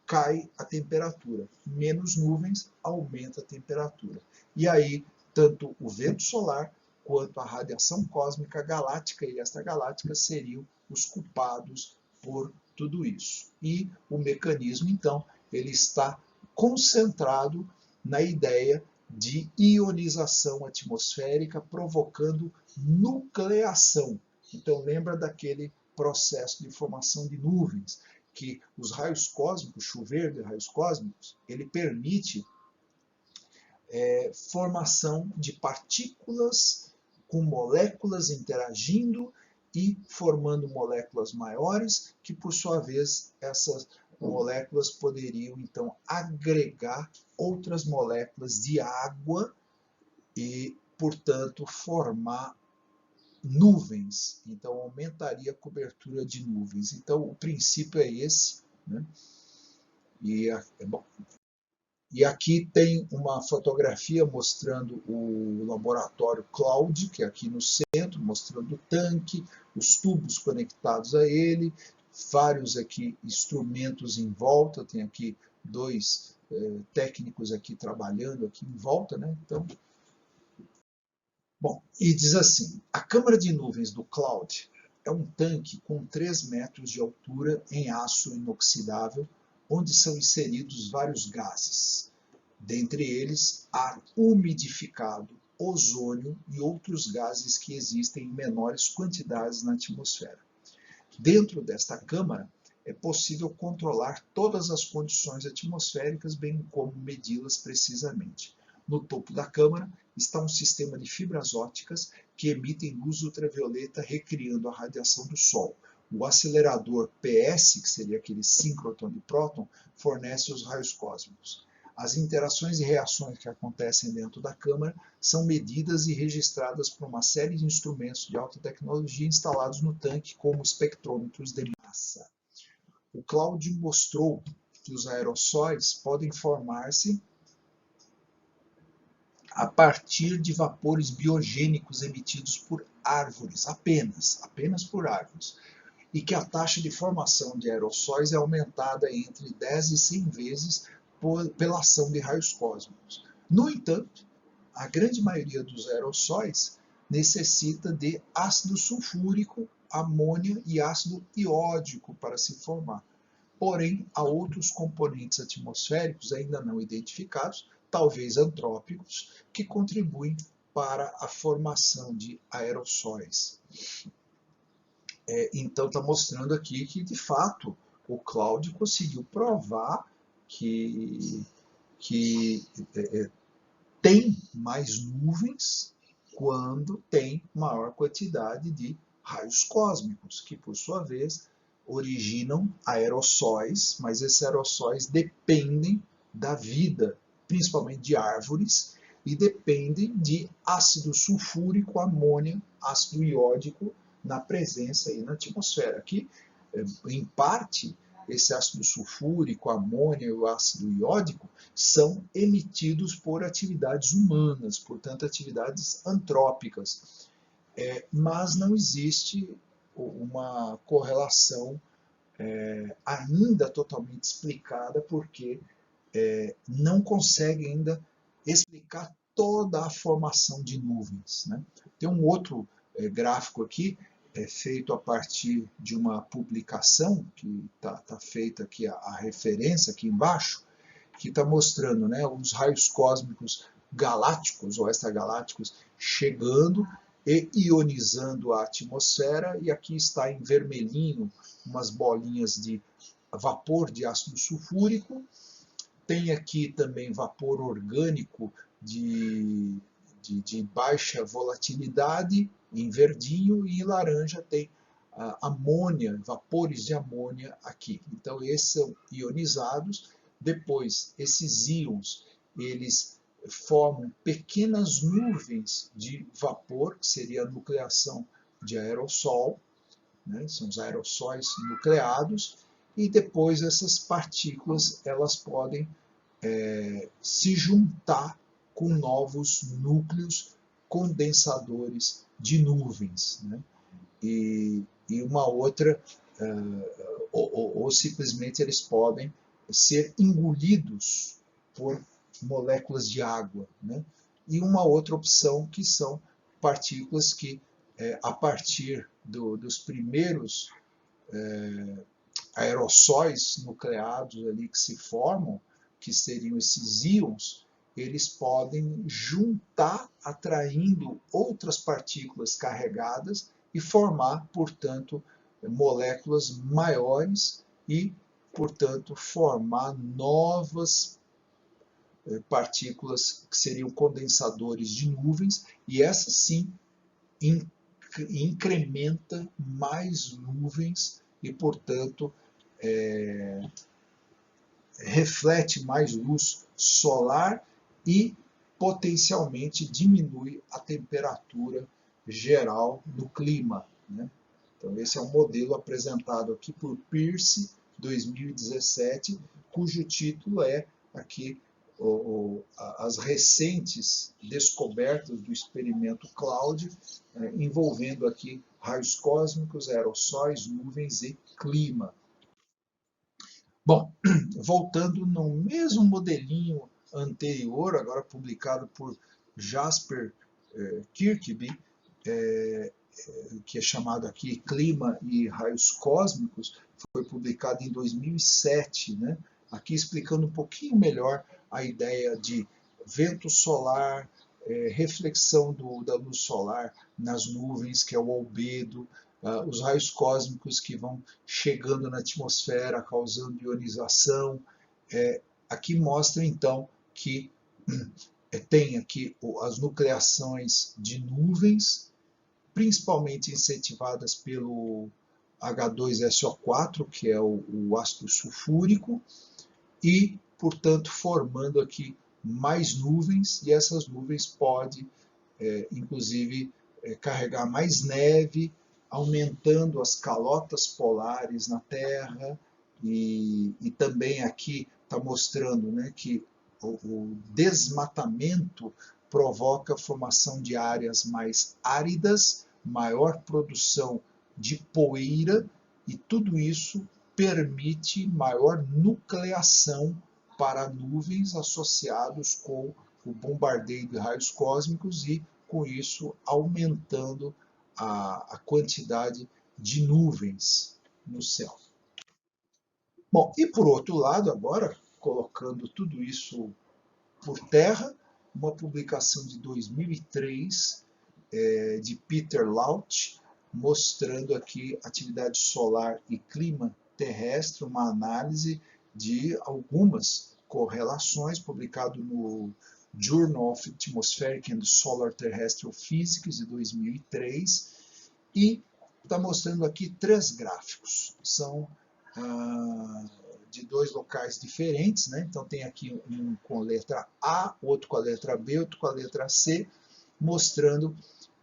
cai a temperatura. Menos nuvens, aumenta a temperatura. E aí, tanto o vento solar quanto a radiação cósmica galáctica e extragaláctica seriam os culpados por tudo isso. E o mecanismo, então, ele está concentrado na ideia de ionização atmosférica provocando nucleação. Então, lembra daquele processo de formação de nuvens, que os raios cósmicos, chover de raios cósmicos, ele permite formação de partículas com moléculas interagindo e formando moléculas maiores, que por sua vez essas moléculas poderiam então agregar outras moléculas de água e, portanto, formar nuvens. Então aumentaria a cobertura de nuvens. Então o princípio é esse, né? Bom. E aqui tem uma fotografia mostrando o laboratório Cloud, que é aqui no centro, mostrando o tanque, os tubos conectados a ele, vários aqui instrumentos em volta, tem aqui dois técnicos aqui trabalhando aqui em volta, né? Então, bom, e diz assim: a câmara de nuvens do Cloud é um tanque com 3 metros de altura em aço inoxidável, onde são inseridos vários gases, dentre eles ar umidificado, ozônio e outros gases que existem em menores quantidades na atmosfera. Dentro desta câmara é possível controlar todas as condições atmosféricas, bem como medi-las precisamente. No topo da câmara está um sistema de fibras ópticas que emitem luz ultravioleta recriando a radiação do Sol. O acelerador PS, que seria aquele síncrotron de próton, fornece os raios cósmicos. As interações e reações que acontecem dentro da câmara são medidas e registradas por uma série de instrumentos de alta tecnologia instalados no tanque, como espectrômetros de massa. O Cloud mostrou que os aerossóis podem formar-se a partir de vapores biogênicos emitidos por árvores, apenas por árvores, e que a taxa de formação de aerossóis é aumentada entre 10 e 100 vezes pela ação de raios cósmicos. No entanto, a grande maioria dos aerossóis necessita de ácido sulfúrico, amônia e ácido iódico para se formar. Porém, há outros componentes atmosféricos ainda não identificados, talvez antrópicos, que contribuem para a formação de aerossóis. Então, está mostrando aqui que, de fato, o Cloud conseguiu provar que tem mais nuvens quando tem maior quantidade de raios cósmicos, que por sua vez originam aerossóis, mas esses aerossóis dependem da vida, principalmente de árvores, e dependem de ácido sulfúrico, amônia, ácido iódico na presença aí na atmosfera. Aqui, em parte, esse ácido sulfúrico, amônia e o ácido iódico são emitidos por atividades humanas, portanto, atividades antrópicas. Mas não existe uma correlação ainda totalmente explicada, porque não consegue ainda explicar toda a formação de nuvens, né? Tem um outro gráfico aqui, feito a partir de uma publicação, que está feita aqui a referência aqui embaixo, que está mostrando, né, os raios cósmicos galácticos ou extragalácticos chegando e ionizando a atmosfera, e aqui está em vermelhinho umas bolinhas de vapor de ácido sulfúrico. Tem aqui também vapor orgânico de baixa volatilidade, em verdinho, e em laranja tem amônia, vapores de amônia aqui. Então, esses são ionizados. Depois, esses íons, eles formam pequenas nuvens de vapor, que seria a nucleação de aerossol, né? São os aerossóis nucleados, e depois essas partículas elas podem se juntar com novos núcleos condensadores de nuvens, né? E uma outra, ou simplesmente eles podem ser engolidos por moléculas de água, né? E uma outra opção, que são partículas que, a partir dos primeiros aerossóis nucleados ali que se formam, que seriam esses íons, eles podem juntar, atraindo outras partículas carregadas e formar, portanto, moléculas maiores e, portanto, formar novas partículas que seriam condensadores de nuvens, e essas sim incrementa mais nuvens e, portanto, reflete mais luz solar e potencialmente diminui a temperatura geral do clima, né? Então, esse é um modelo apresentado aqui por Pearce, 2017, cujo título é aqui as recentes descobertas do experimento Cloud, envolvendo aqui raios cósmicos, aerossóis, nuvens e clima. Bom, voltando no mesmo modelinho anterior, agora publicado por Jasper Kirkby, que é chamado aqui Clima e Raios Cósmicos, foi publicado em 2007, né? Aqui explicando um pouquinho melhor a ideia de vento solar, reflexão da luz solar nas nuvens, que é o albedo, os raios cósmicos que vão chegando na atmosfera, causando ionização. Aqui mostra, então, que tem aqui as nucleações de nuvens, principalmente incentivadas pelo H2SO4, que é o ácido sulfúrico, e, portanto, formando aqui mais nuvens, e essas nuvens podem, inclusive, carregar mais neve, aumentando as calotas polares na Terra, e também aqui está mostrando, né, que o desmatamento provoca a formação de áreas mais áridas, maior produção de poeira, e tudo isso permite maior nucleação para nuvens associados com o bombardeio de raios cósmicos, e com isso aumentando a quantidade de nuvens no céu. Bom, e por outro lado, agora, colocando tudo isso por terra, uma publicação de 2003 de Peter Laut, mostrando aqui atividade solar e clima terrestre, uma análise de algumas correlações, publicado no Journal of Atmospheric and Solar Terrestrial Physics, de 2003, e está mostrando aqui 3 gráficos. São de 2 locais diferentes, né? Então tem aqui um com a letra A, outro com a letra B, outro com a letra C, mostrando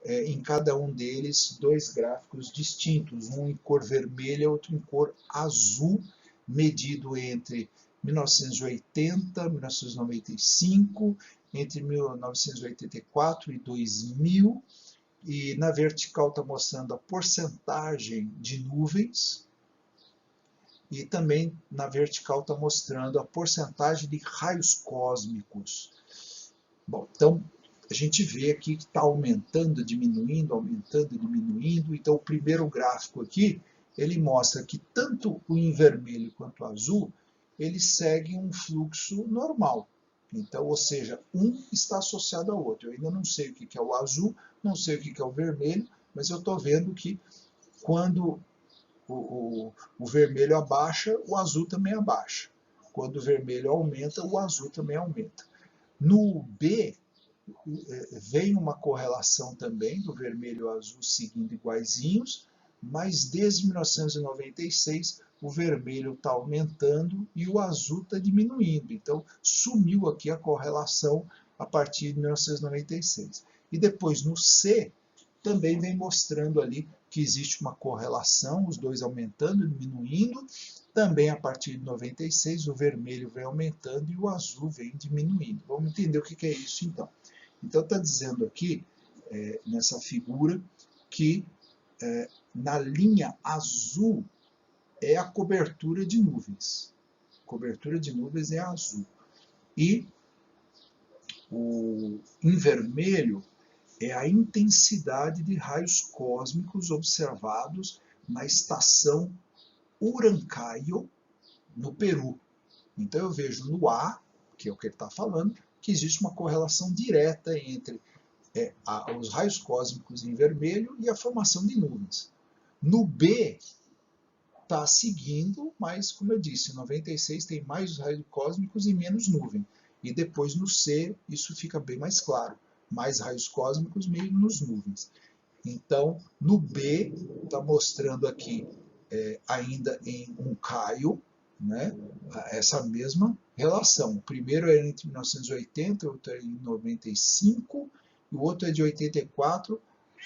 em cada um deles 2 gráficos distintos, um em cor vermelha, outro em cor azul, medido entre 1980, 1995, entre 1984 e 2000, e na vertical está mostrando a porcentagem de nuvens, e também na vertical está mostrando a porcentagem de raios cósmicos. Bom, então a gente vê aqui que está aumentando, diminuindo, aumentando, diminuindo. Então o primeiro gráfico aqui, ele mostra que tanto o em vermelho quanto o azul, eles seguem um fluxo normal. Então, ou seja, um está associado ao outro. Eu ainda não sei o que é o azul, não sei o que é o vermelho, mas eu estou vendo que quando o vermelho abaixa, o azul também abaixa. Quando o vermelho aumenta, o azul também aumenta. No B, vem uma correlação também do vermelho e o azul seguindo iguaizinhos, mas desde 1996 o vermelho está aumentando e o azul está diminuindo. Então sumiu aqui a correlação a partir de 1996. E depois no C também vem mostrando ali que existe uma correlação, os dois aumentando e diminuindo. Também a partir de 96 o vermelho vem aumentando e o azul vem diminuindo. Vamos entender o que é isso então. Então está dizendo aqui, nessa figura, que na linha azul é a cobertura de nuvens. A cobertura de nuvens é azul. E em vermelho é a intensidade de raios cósmicos observados na estação Urancaio, no Peru. Então eu vejo no A, que é o que ele está falando, que existe uma correlação direta entre os raios cósmicos em vermelho e a formação de nuvens. No B, está seguindo, mas, como eu disse, em 96 tem mais raios cósmicos e menos nuvem. E depois no C, isso fica bem mais claro. Mais raios cósmicos, menos nuvens. Então, no B, está mostrando aqui, ainda em um Caio, né, essa mesma relação. O primeiro é entre 1980, o outro é em 95, e o outro é de 84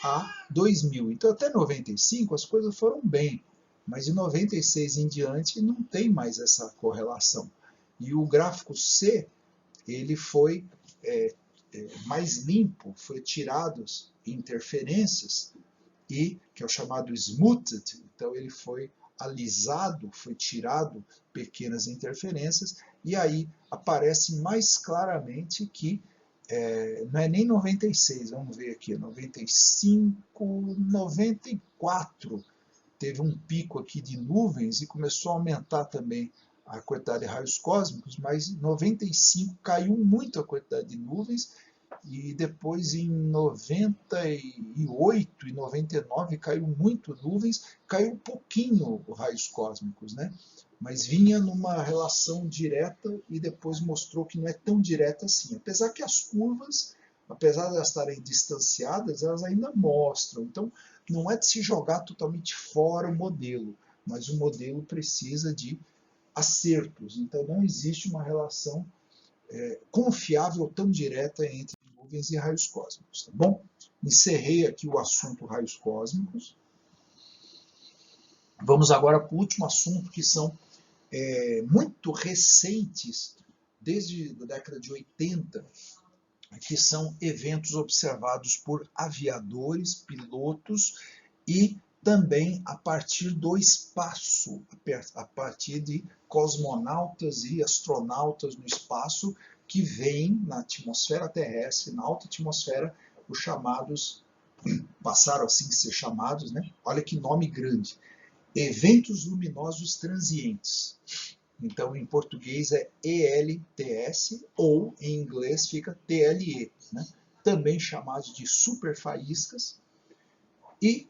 a 2000. Então, até 95 as coisas foram bem, mas de 96 em diante não tem mais essa correlação. E o gráfico C, ele foi mais limpo, foi tirados interferências, e que é o chamado smoothed, então ele foi alisado, foi tirado pequenas interferências, e aí aparece mais claramente que não é nem 96, vamos ver aqui, 95, 94, teve um pico aqui de nuvens e começou a aumentar também a quantidade de raios cósmicos, mas em 95 caiu muito a quantidade de nuvens, e depois em 98 e 99 caiu muito nuvens, caiu um pouquinho os raios cósmicos, né? Mas vinha numa relação direta e depois mostrou que não é tão direta assim. Apesar que as curvas, apesar de elas estarem distanciadas, elas ainda mostram. Então, não é de se jogar totalmente fora o modelo, mas o modelo precisa de acertos. Então, não existe uma relação confiável tão direta entre nuvens e raios cósmicos. Tá bom? Encerrei aqui o assunto raios cósmicos. Vamos agora para o último assunto, que são muito recentes, desde a década de 80, que são eventos observados por aviadores, pilotos e também a partir do espaço, a partir de cosmonautas e astronautas no espaço que veem na atmosfera terrestre, na alta atmosfera, os chamados, passaram assim a ser chamados, né? Olha que nome grande, eventos luminosos transientes. Então, em português é ELTS, ou em inglês fica TLE, né? Também chamados de superfaíscas, e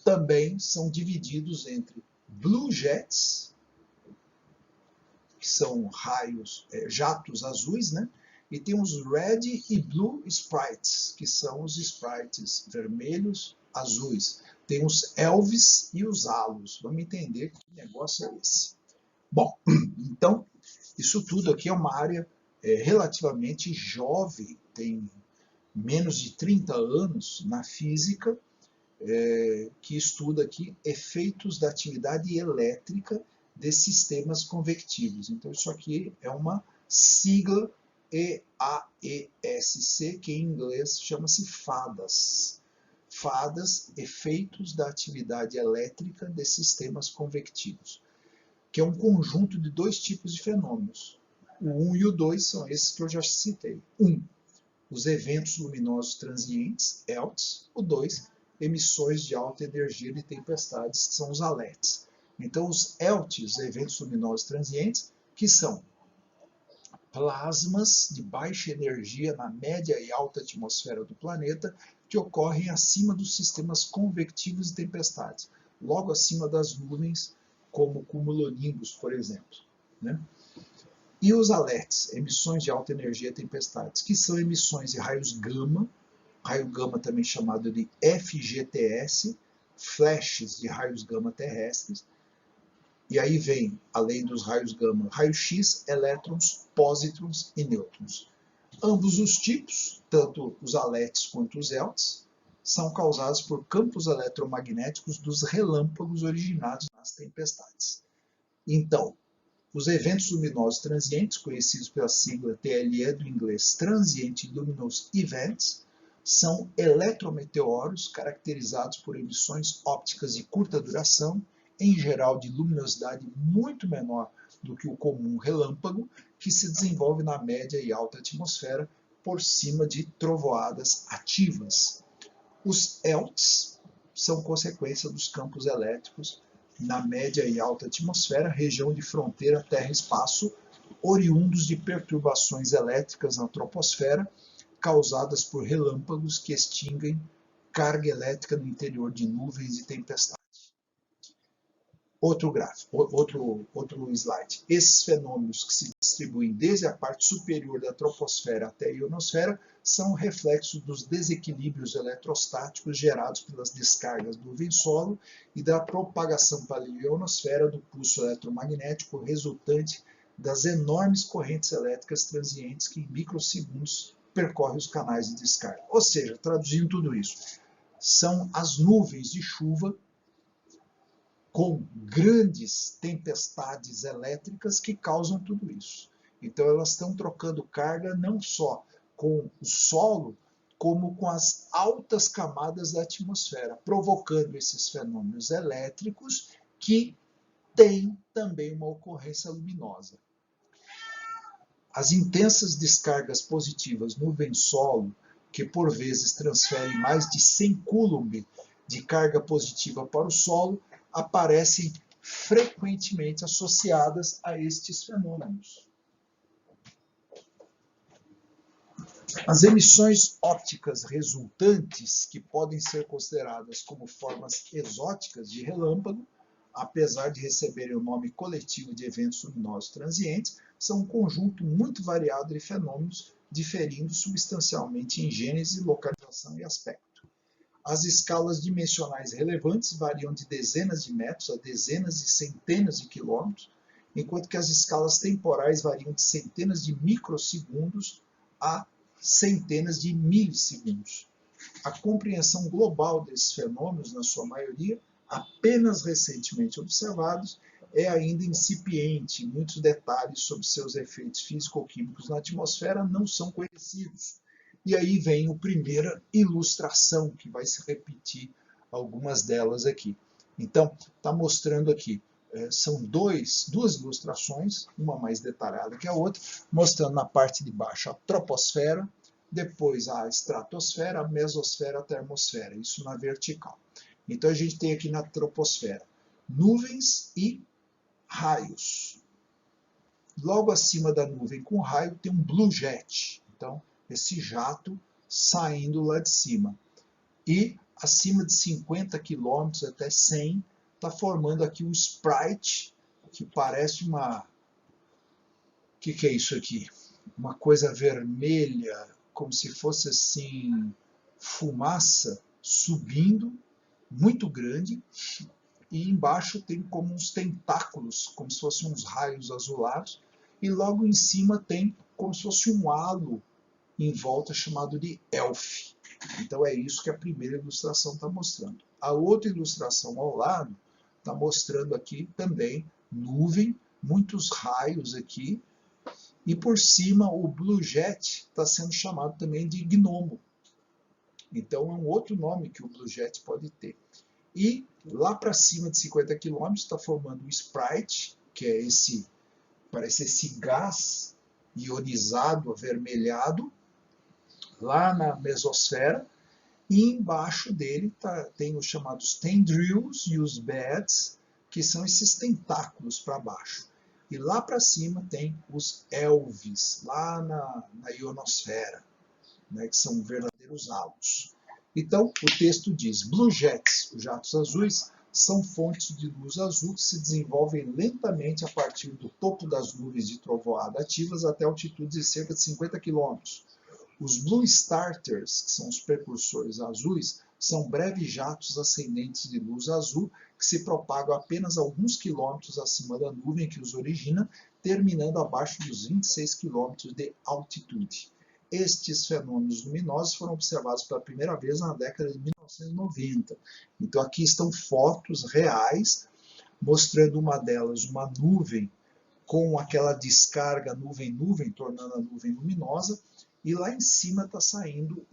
também são divididos entre blue jets, que são raios, jatos azuis, né? E tem os red e blue sprites, que são os sprites vermelhos, azuis. Tem os ELVs e os ALOs. Vamos entender que negócio é esse. Bom, então, isso tudo aqui é uma área relativamente jovem, tem menos de 30 anos na física, que estuda aqui efeitos da atividade elétrica de sistemas convectivos. Então, isso aqui é uma sigla EAESC, que em inglês chama-se FADAS. FADAS, efeitos da atividade elétrica de sistemas convectivos, que é um conjunto de dois tipos de fenômenos. O 1 e o 2 são esses que eu já citei. 1, os eventos luminosos transientes, ELTs. O 2, emissões de alta energia de tempestades, que são os ALETs. Então, os ELTs, eventos luminosos transientes, que são plasmas de baixa energia na média e alta atmosfera do planeta, que ocorrem acima dos sistemas convectivos de tempestades, logo acima das nuvens, como cumulonimbus, por exemplo. Né? E os ALETs, emissões de alta energia e tempestades, que são emissões de raios gama, raio gama também chamado de FGTS, flashes de raios gama terrestres. E aí vem, além dos raios gama, raio-x, elétrons, pósitrons e nêutrons. Ambos os tipos, tanto os ALETs quanto os ELTs, são causados por campos eletromagnéticos dos relâmpagos originados nas tempestades. Então, os eventos luminosos transientes, conhecidos pela sigla TLE do inglês Transient Luminous Events, são eletrometeoros caracterizados por emissões ópticas de curta duração, em geral de luminosidade muito menor do que o comum relâmpago, que se desenvolve na média e alta atmosfera por cima de trovoadas ativas. Os ELTs são consequência dos campos elétricos na média e alta atmosfera, região de fronteira terra-espaço, oriundos de perturbações elétricas na troposfera, causadas por relâmpagos que extinguem carga elétrica no interior de nuvens e tempestades. Outro gráfico, outro slide. Esses fenômenos que se distribuem desde a parte superior da troposfera até a ionosfera são reflexos dos desequilíbrios eletrostáticos gerados pelas descargas do nuvem-solo e da propagação para a ionosfera do pulso eletromagnético resultante das enormes correntes elétricas transientes que em microsegundos percorrem os canais de descarga. Ou seja, traduzindo tudo isso, são as nuvens de chuva com grandes tempestades elétricas que causam tudo isso. Então elas estão trocando carga não só com o solo, como com as altas camadas da atmosfera, provocando esses fenômenos elétricos que têm também uma ocorrência luminosa. As intensas descargas positivas no nuvem-solo, que por vezes transferem mais de 100 coulomb de carga positiva para o solo, aparecem frequentemente associadas a estes fenômenos. As emissões ópticas resultantes, que podem ser consideradas como formas exóticas de relâmpago, apesar de receberem o nome coletivo de eventos luminosos transientes, são um conjunto muito variado de fenômenos, diferindo substancialmente em gênese, localização e aspecto. As escalas dimensionais relevantes variam de dezenas de metros a dezenas e centenas de quilômetros, enquanto que as escalas temporais variam de centenas de microsegundos a centenas de milissegundos. A compreensão global desses fenômenos, na sua maioria, apenas recentemente observados, é ainda incipiente. Muitos detalhes sobre seus efeitos físico-químicos na atmosfera não são conhecidos. E aí vem a primeira ilustração, que vai se repetir algumas delas aqui. Então, está mostrando aqui, são duas ilustrações, uma mais detalhada que a outra, mostrando na parte de baixo a troposfera, depois a estratosfera, a mesosfera, a termosfera, isso na vertical. Então a gente tem aqui na troposfera nuvens e raios. Logo acima da nuvem com raio tem um blue jet, então esse jato saindo lá de cima. E acima de 50 km até 100, está formando aqui um sprite, que parece uma... O que é isso aqui? Uma coisa vermelha, como se fosse assim, fumaça subindo, muito grande, e embaixo tem como uns tentáculos, como se fossem uns raios azulados, e logo em cima tem como se fosse um halo em volta chamado de Elf. Então é isso que a primeira ilustração está mostrando. A outra ilustração ao lado está mostrando aqui também nuvem, muitos raios aqui, e por cima o Blue Jet está sendo chamado também de gnomo. Então é um outro nome que o Blue Jet pode ter. E lá para cima de 50 km está formando o Sprite, que é esse, parece esse gás ionizado, avermelhado, lá na mesosfera, e embaixo dele tem os chamados tendrils e os beds, que são esses tentáculos para baixo. E lá para cima tem os elves, lá na ionosfera, né, que são verdadeiros halos. Então, o texto diz: Blue Jets, os jatos azuis, são fontes de luz azul que se desenvolvem lentamente a partir do topo das nuvens de trovoada ativas até altitudes de cerca de 50 km. Os Blue Starters, que são os precursores azuis, são breves jatos ascendentes de luz azul que se propagam apenas alguns quilômetros acima da nuvem que os origina, terminando abaixo dos 26 quilômetros de altitude. Estes fenômenos luminosos foram observados pela primeira vez na década de 1990. Então aqui estão fotos reais, mostrando uma delas uma nuvem com aquela descarga nuvem-nuvem, tornando a nuvem luminosa, e lá em cima está saindo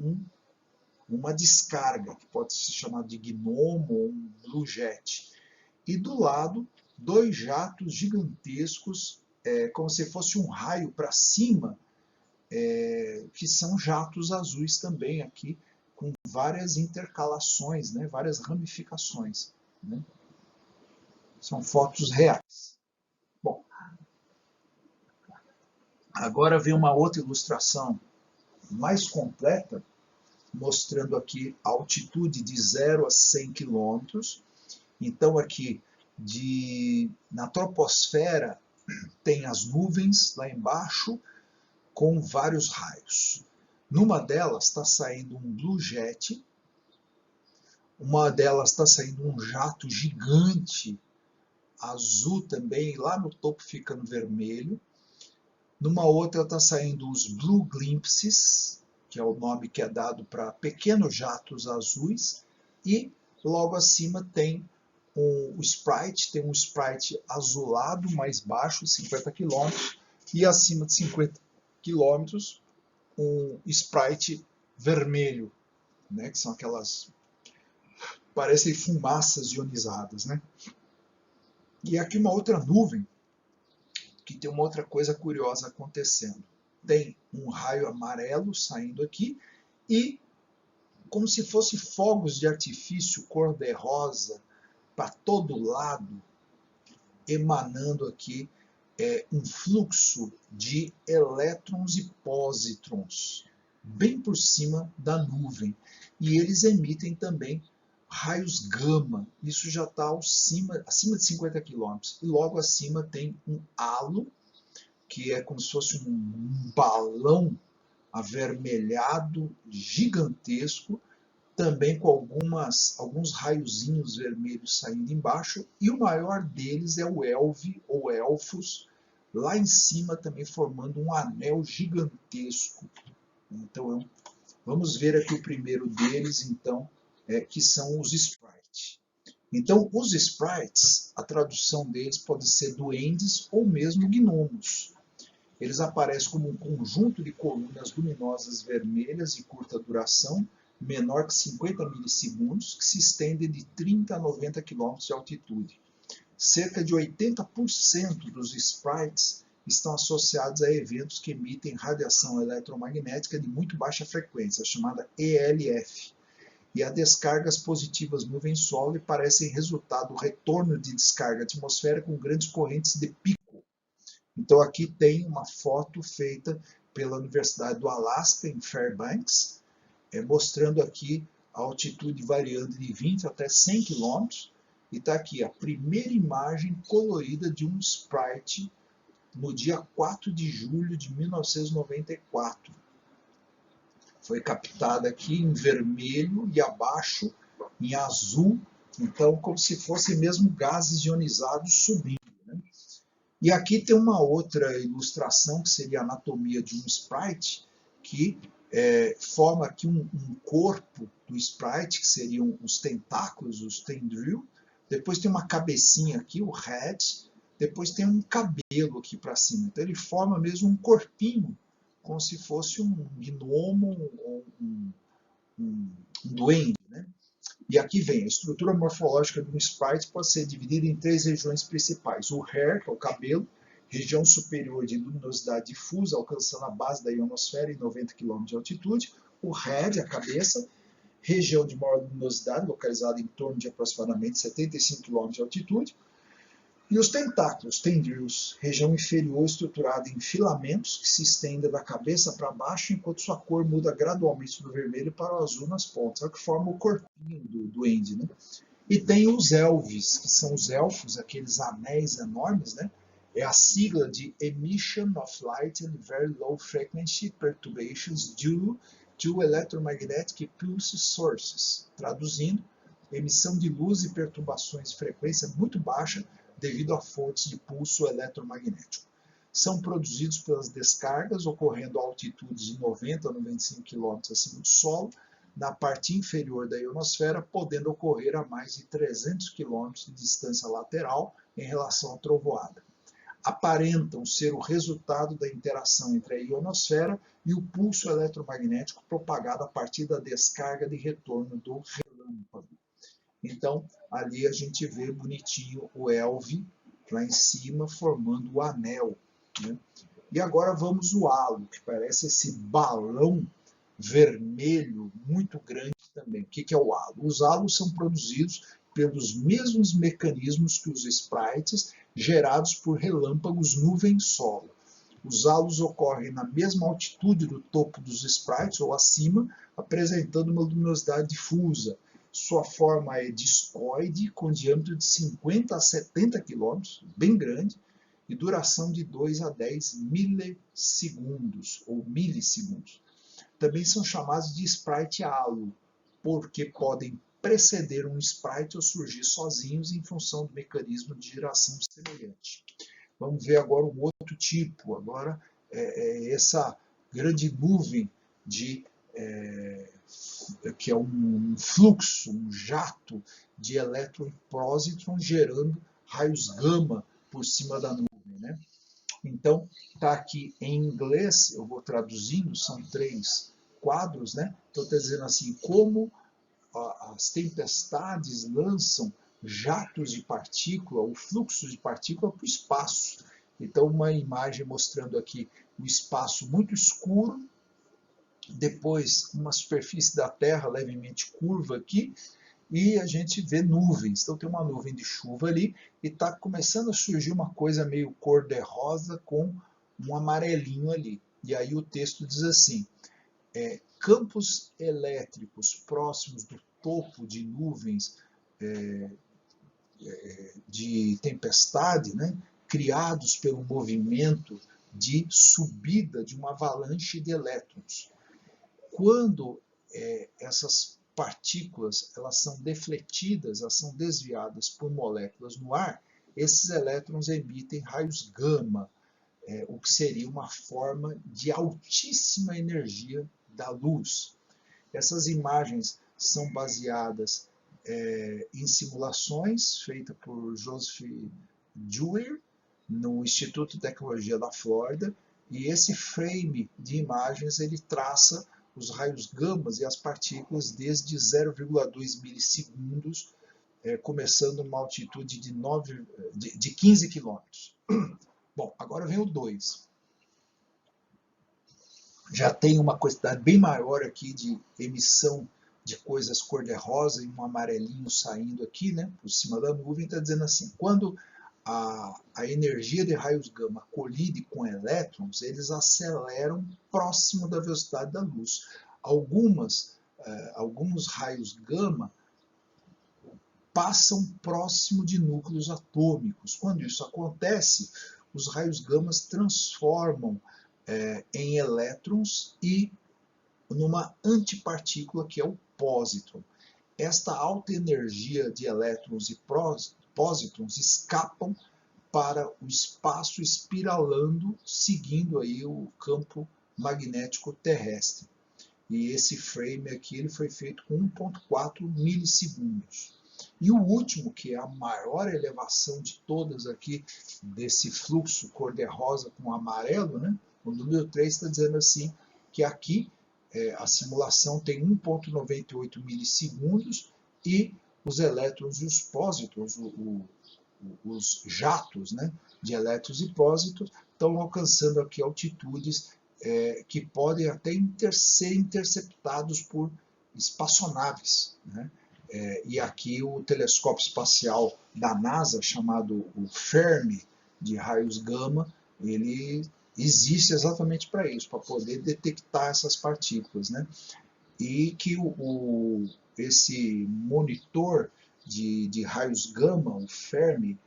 uma descarga, que pode ser chamada de gnomo ou um blue jet. E do lado, dois jatos gigantescos, como se fosse um raio para cima, que são jatos azuis também aqui, com várias intercalações, né, várias ramificações. Né? São fotos reais. Bom, agora vem uma outra ilustração mais completa, mostrando aqui a altitude de 0 a 100 km. Então aqui na troposfera tem as nuvens lá embaixo com vários raios. Numa delas está saindo um blue jet, uma delas está saindo um jato gigante, azul também, lá no topo ficando vermelho. Numa outra está saindo os blue glimpses, que é o nome que é dado para pequenos jatos azuis, e logo acima tem o Sprite, tem um Sprite azulado mais baixo, 50 km, e acima de 50 km um Sprite vermelho, né, que são aquelas, parecem fumaças ionizadas. Né? E aqui uma outra nuvem, que tem uma outra coisa curiosa acontecendo. Tem um raio amarelo saindo aqui e como se fosse fogos de artifício cor-de-rosa para todo lado, emanando aqui um fluxo de elétrons e pósitrons, bem por cima da nuvem. E eles emitem também raios gama. Isso já está acima de 50 km. E logo acima tem um halo, que é como se fosse um balão avermelhado gigantesco, também com alguns raiozinhos vermelhos saindo embaixo, e o maior deles é o Elve, ou Elfos, lá em cima também formando um anel gigantesco. Então, vamos ver aqui o primeiro deles, então, que são os Sprites. Então, os Sprites, a tradução deles pode ser duendes ou mesmo gnomos. Eles aparecem como um conjunto de colunas luminosas vermelhas de curta duração, menor que 50 milissegundos, que se estendem de 30 a 90 km de altitude. Cerca de 80% dos Sprites estão associados a eventos que emitem radiação eletromagnética de muito baixa frequência, chamada ELF, e a descargas positivas nuvem-solo parecem resultado do retorno de descarga atmosférica com grandes correntes de pico. Então aqui tem uma foto feita pela Universidade do Alasca, em Fairbanks, mostrando aqui a altitude variando de 20 até 100 km, e está aqui a primeira imagem colorida de um Sprite no dia 4 de julho de 1994. Foi captada aqui em vermelho e abaixo em azul, então como se fossem mesmo gases ionizados subindo, né? E aqui tem uma outra ilustração, que seria a anatomia de um sprite, que forma aqui um corpo do sprite, que seriam os tentáculos, os tendril. Depois tem uma cabecinha aqui, o head. Depois tem um cabelo aqui para cima. Então ele forma mesmo um corpinho, como se fosse um gnomo ou um duende, né? E aqui vem, a estrutura morfológica de um sprite pode ser dividida em 3 regiões principais. O hair, que é o cabelo, região superior de luminosidade difusa, alcançando a base da ionosfera em 90 km de altitude. O head, a cabeça, região de maior luminosidade, localizada em torno de aproximadamente 75 km de altitude. E os tentáculos, tendrils, região inferior estruturada em filamentos que se estendem da cabeça para baixo, enquanto sua cor muda gradualmente do vermelho para o azul nas pontas, é o que forma o corpinho do duende, né? E tem os elves, que são os elfos, aqueles anéis enormes, né? É a sigla de Emission of Light and Very Low Frequency Perturbations Due to Electromagnetic Pulse Sources. Traduzindo, emissão de luz e perturbações de frequência muito baixa devido a fontes de pulso eletromagnético. São produzidos pelas descargas ocorrendo a altitudes de 90 a 95 km acima do solo, na parte inferior da ionosfera, podendo ocorrer a mais de 300 km de distância lateral em relação à trovoada. Aparentam ser o resultado da interação entre a ionosfera e o pulso eletromagnético propagado a partir da descarga de retorno do relâmpago. Então, ali a gente vê bonitinho o elve lá em cima formando o anel, né? E agora vamos o halo, que parece esse balão vermelho muito grande também. O que é o halo? Os halos são produzidos pelos mesmos mecanismos que os sprites, gerados por relâmpagos nuvem-solo. Os halos ocorrem na mesma altitude do topo dos sprites ou acima, apresentando uma luminosidade difusa. Sua forma é discoide, com diâmetro de 50 a 70 km, bem grande, e duração de 2 a 10 milissegundos, ou milissegundos. Também são chamados de sprite halo, porque podem preceder um sprite ou surgir sozinhos em função do mecanismo de geração semelhante. Vamos ver agora um outro tipo. Agora essa grande nuvem que é um fluxo, um jato de elétron e pósitron gerando raios gama por cima da nuvem, né? Então, está aqui em inglês, eu vou traduzindo, são 3 quadros, né? Então, está dizendo assim, como as tempestades lançam jatos de partícula, ou fluxos de partícula para o espaço. Então, uma imagem mostrando aqui o espaço muito escuro, depois uma superfície da Terra levemente curva aqui, e a gente vê nuvens. Então tem uma nuvem de chuva ali, e está começando a surgir uma coisa meio cor-de-rosa com um amarelinho ali. E aí o texto diz assim, campos elétricos próximos do topo de nuvens de tempestade, né, criados pelo movimento de subida de uma avalanche de elétrons. Quando essas partículas elas são defletidas, elas são desviadas por moléculas no ar, esses elétrons emitem raios gama, o que seria uma forma de altíssima energia da luz. Essas imagens são baseadas em simulações feitas por Joseph Dewey, no Instituto de Tecnologia da Flórida, e esse frame de imagens ele traça os raios gamas e as partículas desde 0,2 milissegundos, começando uma altitude de 15 km. Bom, agora vem o 2. Já tem uma quantidade bem maior aqui de emissão de coisas cor-de-rosa e um amarelinho saindo aqui, né, por cima da nuvem, está dizendo assim, quando a energia de raios gama colide com elétrons, eles aceleram próximo da velocidade da luz. Alguns raios gama passam próximo de núcleos atômicos. Quando isso acontece, os raios gama transformam em elétrons e numa antipartícula que é o pósitron. esta alta energia de elétrons e pósitrons escapam para o espaço espiralando, seguindo aí o campo magnético terrestre. E esse frame aqui ele foi feito com 1,4 milissegundos. E o último, que é a maior elevação de todas aqui, desse fluxo cor-de-rosa com amarelo, né? O número 3 está dizendo assim, que aqui a simulação tem 1,98 milissegundos e os elétrons e os pósitrons, os jatos, né, de elétrons e pósitrons, estão alcançando aqui altitudes que podem até ser interceptados por espaçonaves, né? E aqui o telescópio espacial da NASA, chamado o Fermi, de raios gama, ele existe exatamente para isso, para poder detectar essas partículas, né? E que esse monitor de raios gama, o Fermi,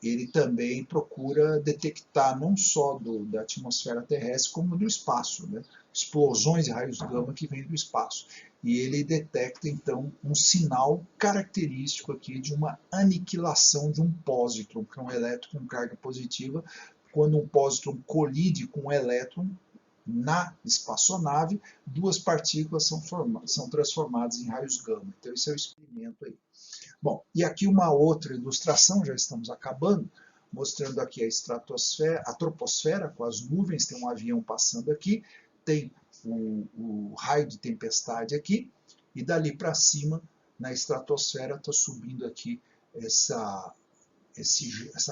ele também procura detectar não só da atmosfera terrestre, como do espaço, né? Explosões de raios gama que vêm do espaço. E ele detecta, então, um sinal característico aqui de uma aniquilação de um pósitron, que é um elétron com carga positiva. Quando um pósitron colide com um elétron na espaçonave, duas partículas são transformadas em raios gama. Então, esse é o experimento aí. Bom, e aqui uma outra ilustração, já estamos acabando, mostrando aqui a estratosfera, a troposfera com as nuvens, tem um avião passando aqui, tem o raio de tempestade aqui, e dali para cima, na estratosfera, está subindo aqui essa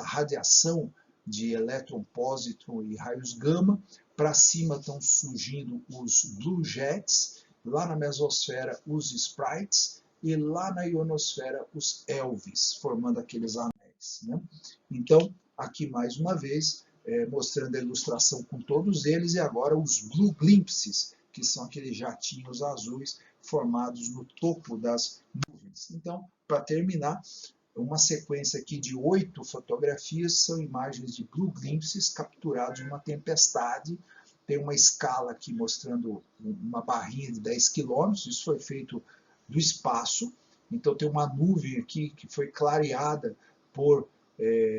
radiação de elétron, pósitron e raios gama. Para cima estão surgindo os blue jets, lá na mesosfera os sprites, e lá na ionosfera os ELVs, formando aqueles anéis, né? Então, aqui mais uma vez, mostrando a ilustração com todos eles, e agora os blue glimpses, que são aqueles jatinhos azuis formados no topo das nuvens. Então, para terminar, uma sequência aqui de 8 fotografias são imagens de blue glimpses capturados em uma tempestade. Tem uma escala aqui mostrando uma barrinha de 10 km, isso foi feito do espaço. Então tem uma nuvem aqui que foi clareada por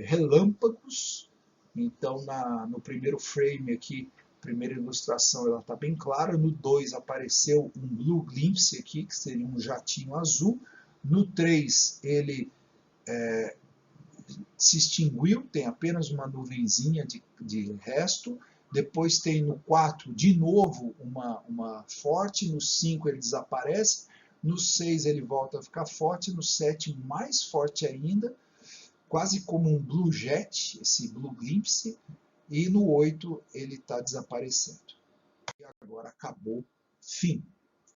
relâmpagos. Então no primeiro frame aqui, primeira ilustração, ela está bem clara. No 2 apareceu um blue glimpse aqui, que seria um jatinho azul. No 3 ele se extinguiu, tem apenas uma nuvenzinha de resto. Depois tem no 4 de novo uma forte, no 5 ele desaparece, no 6 ele volta a ficar forte, no 7 mais forte ainda, quase como um blue jet, esse blue glimpse, e no 8 ele está desaparecendo. E agora acabou, fim.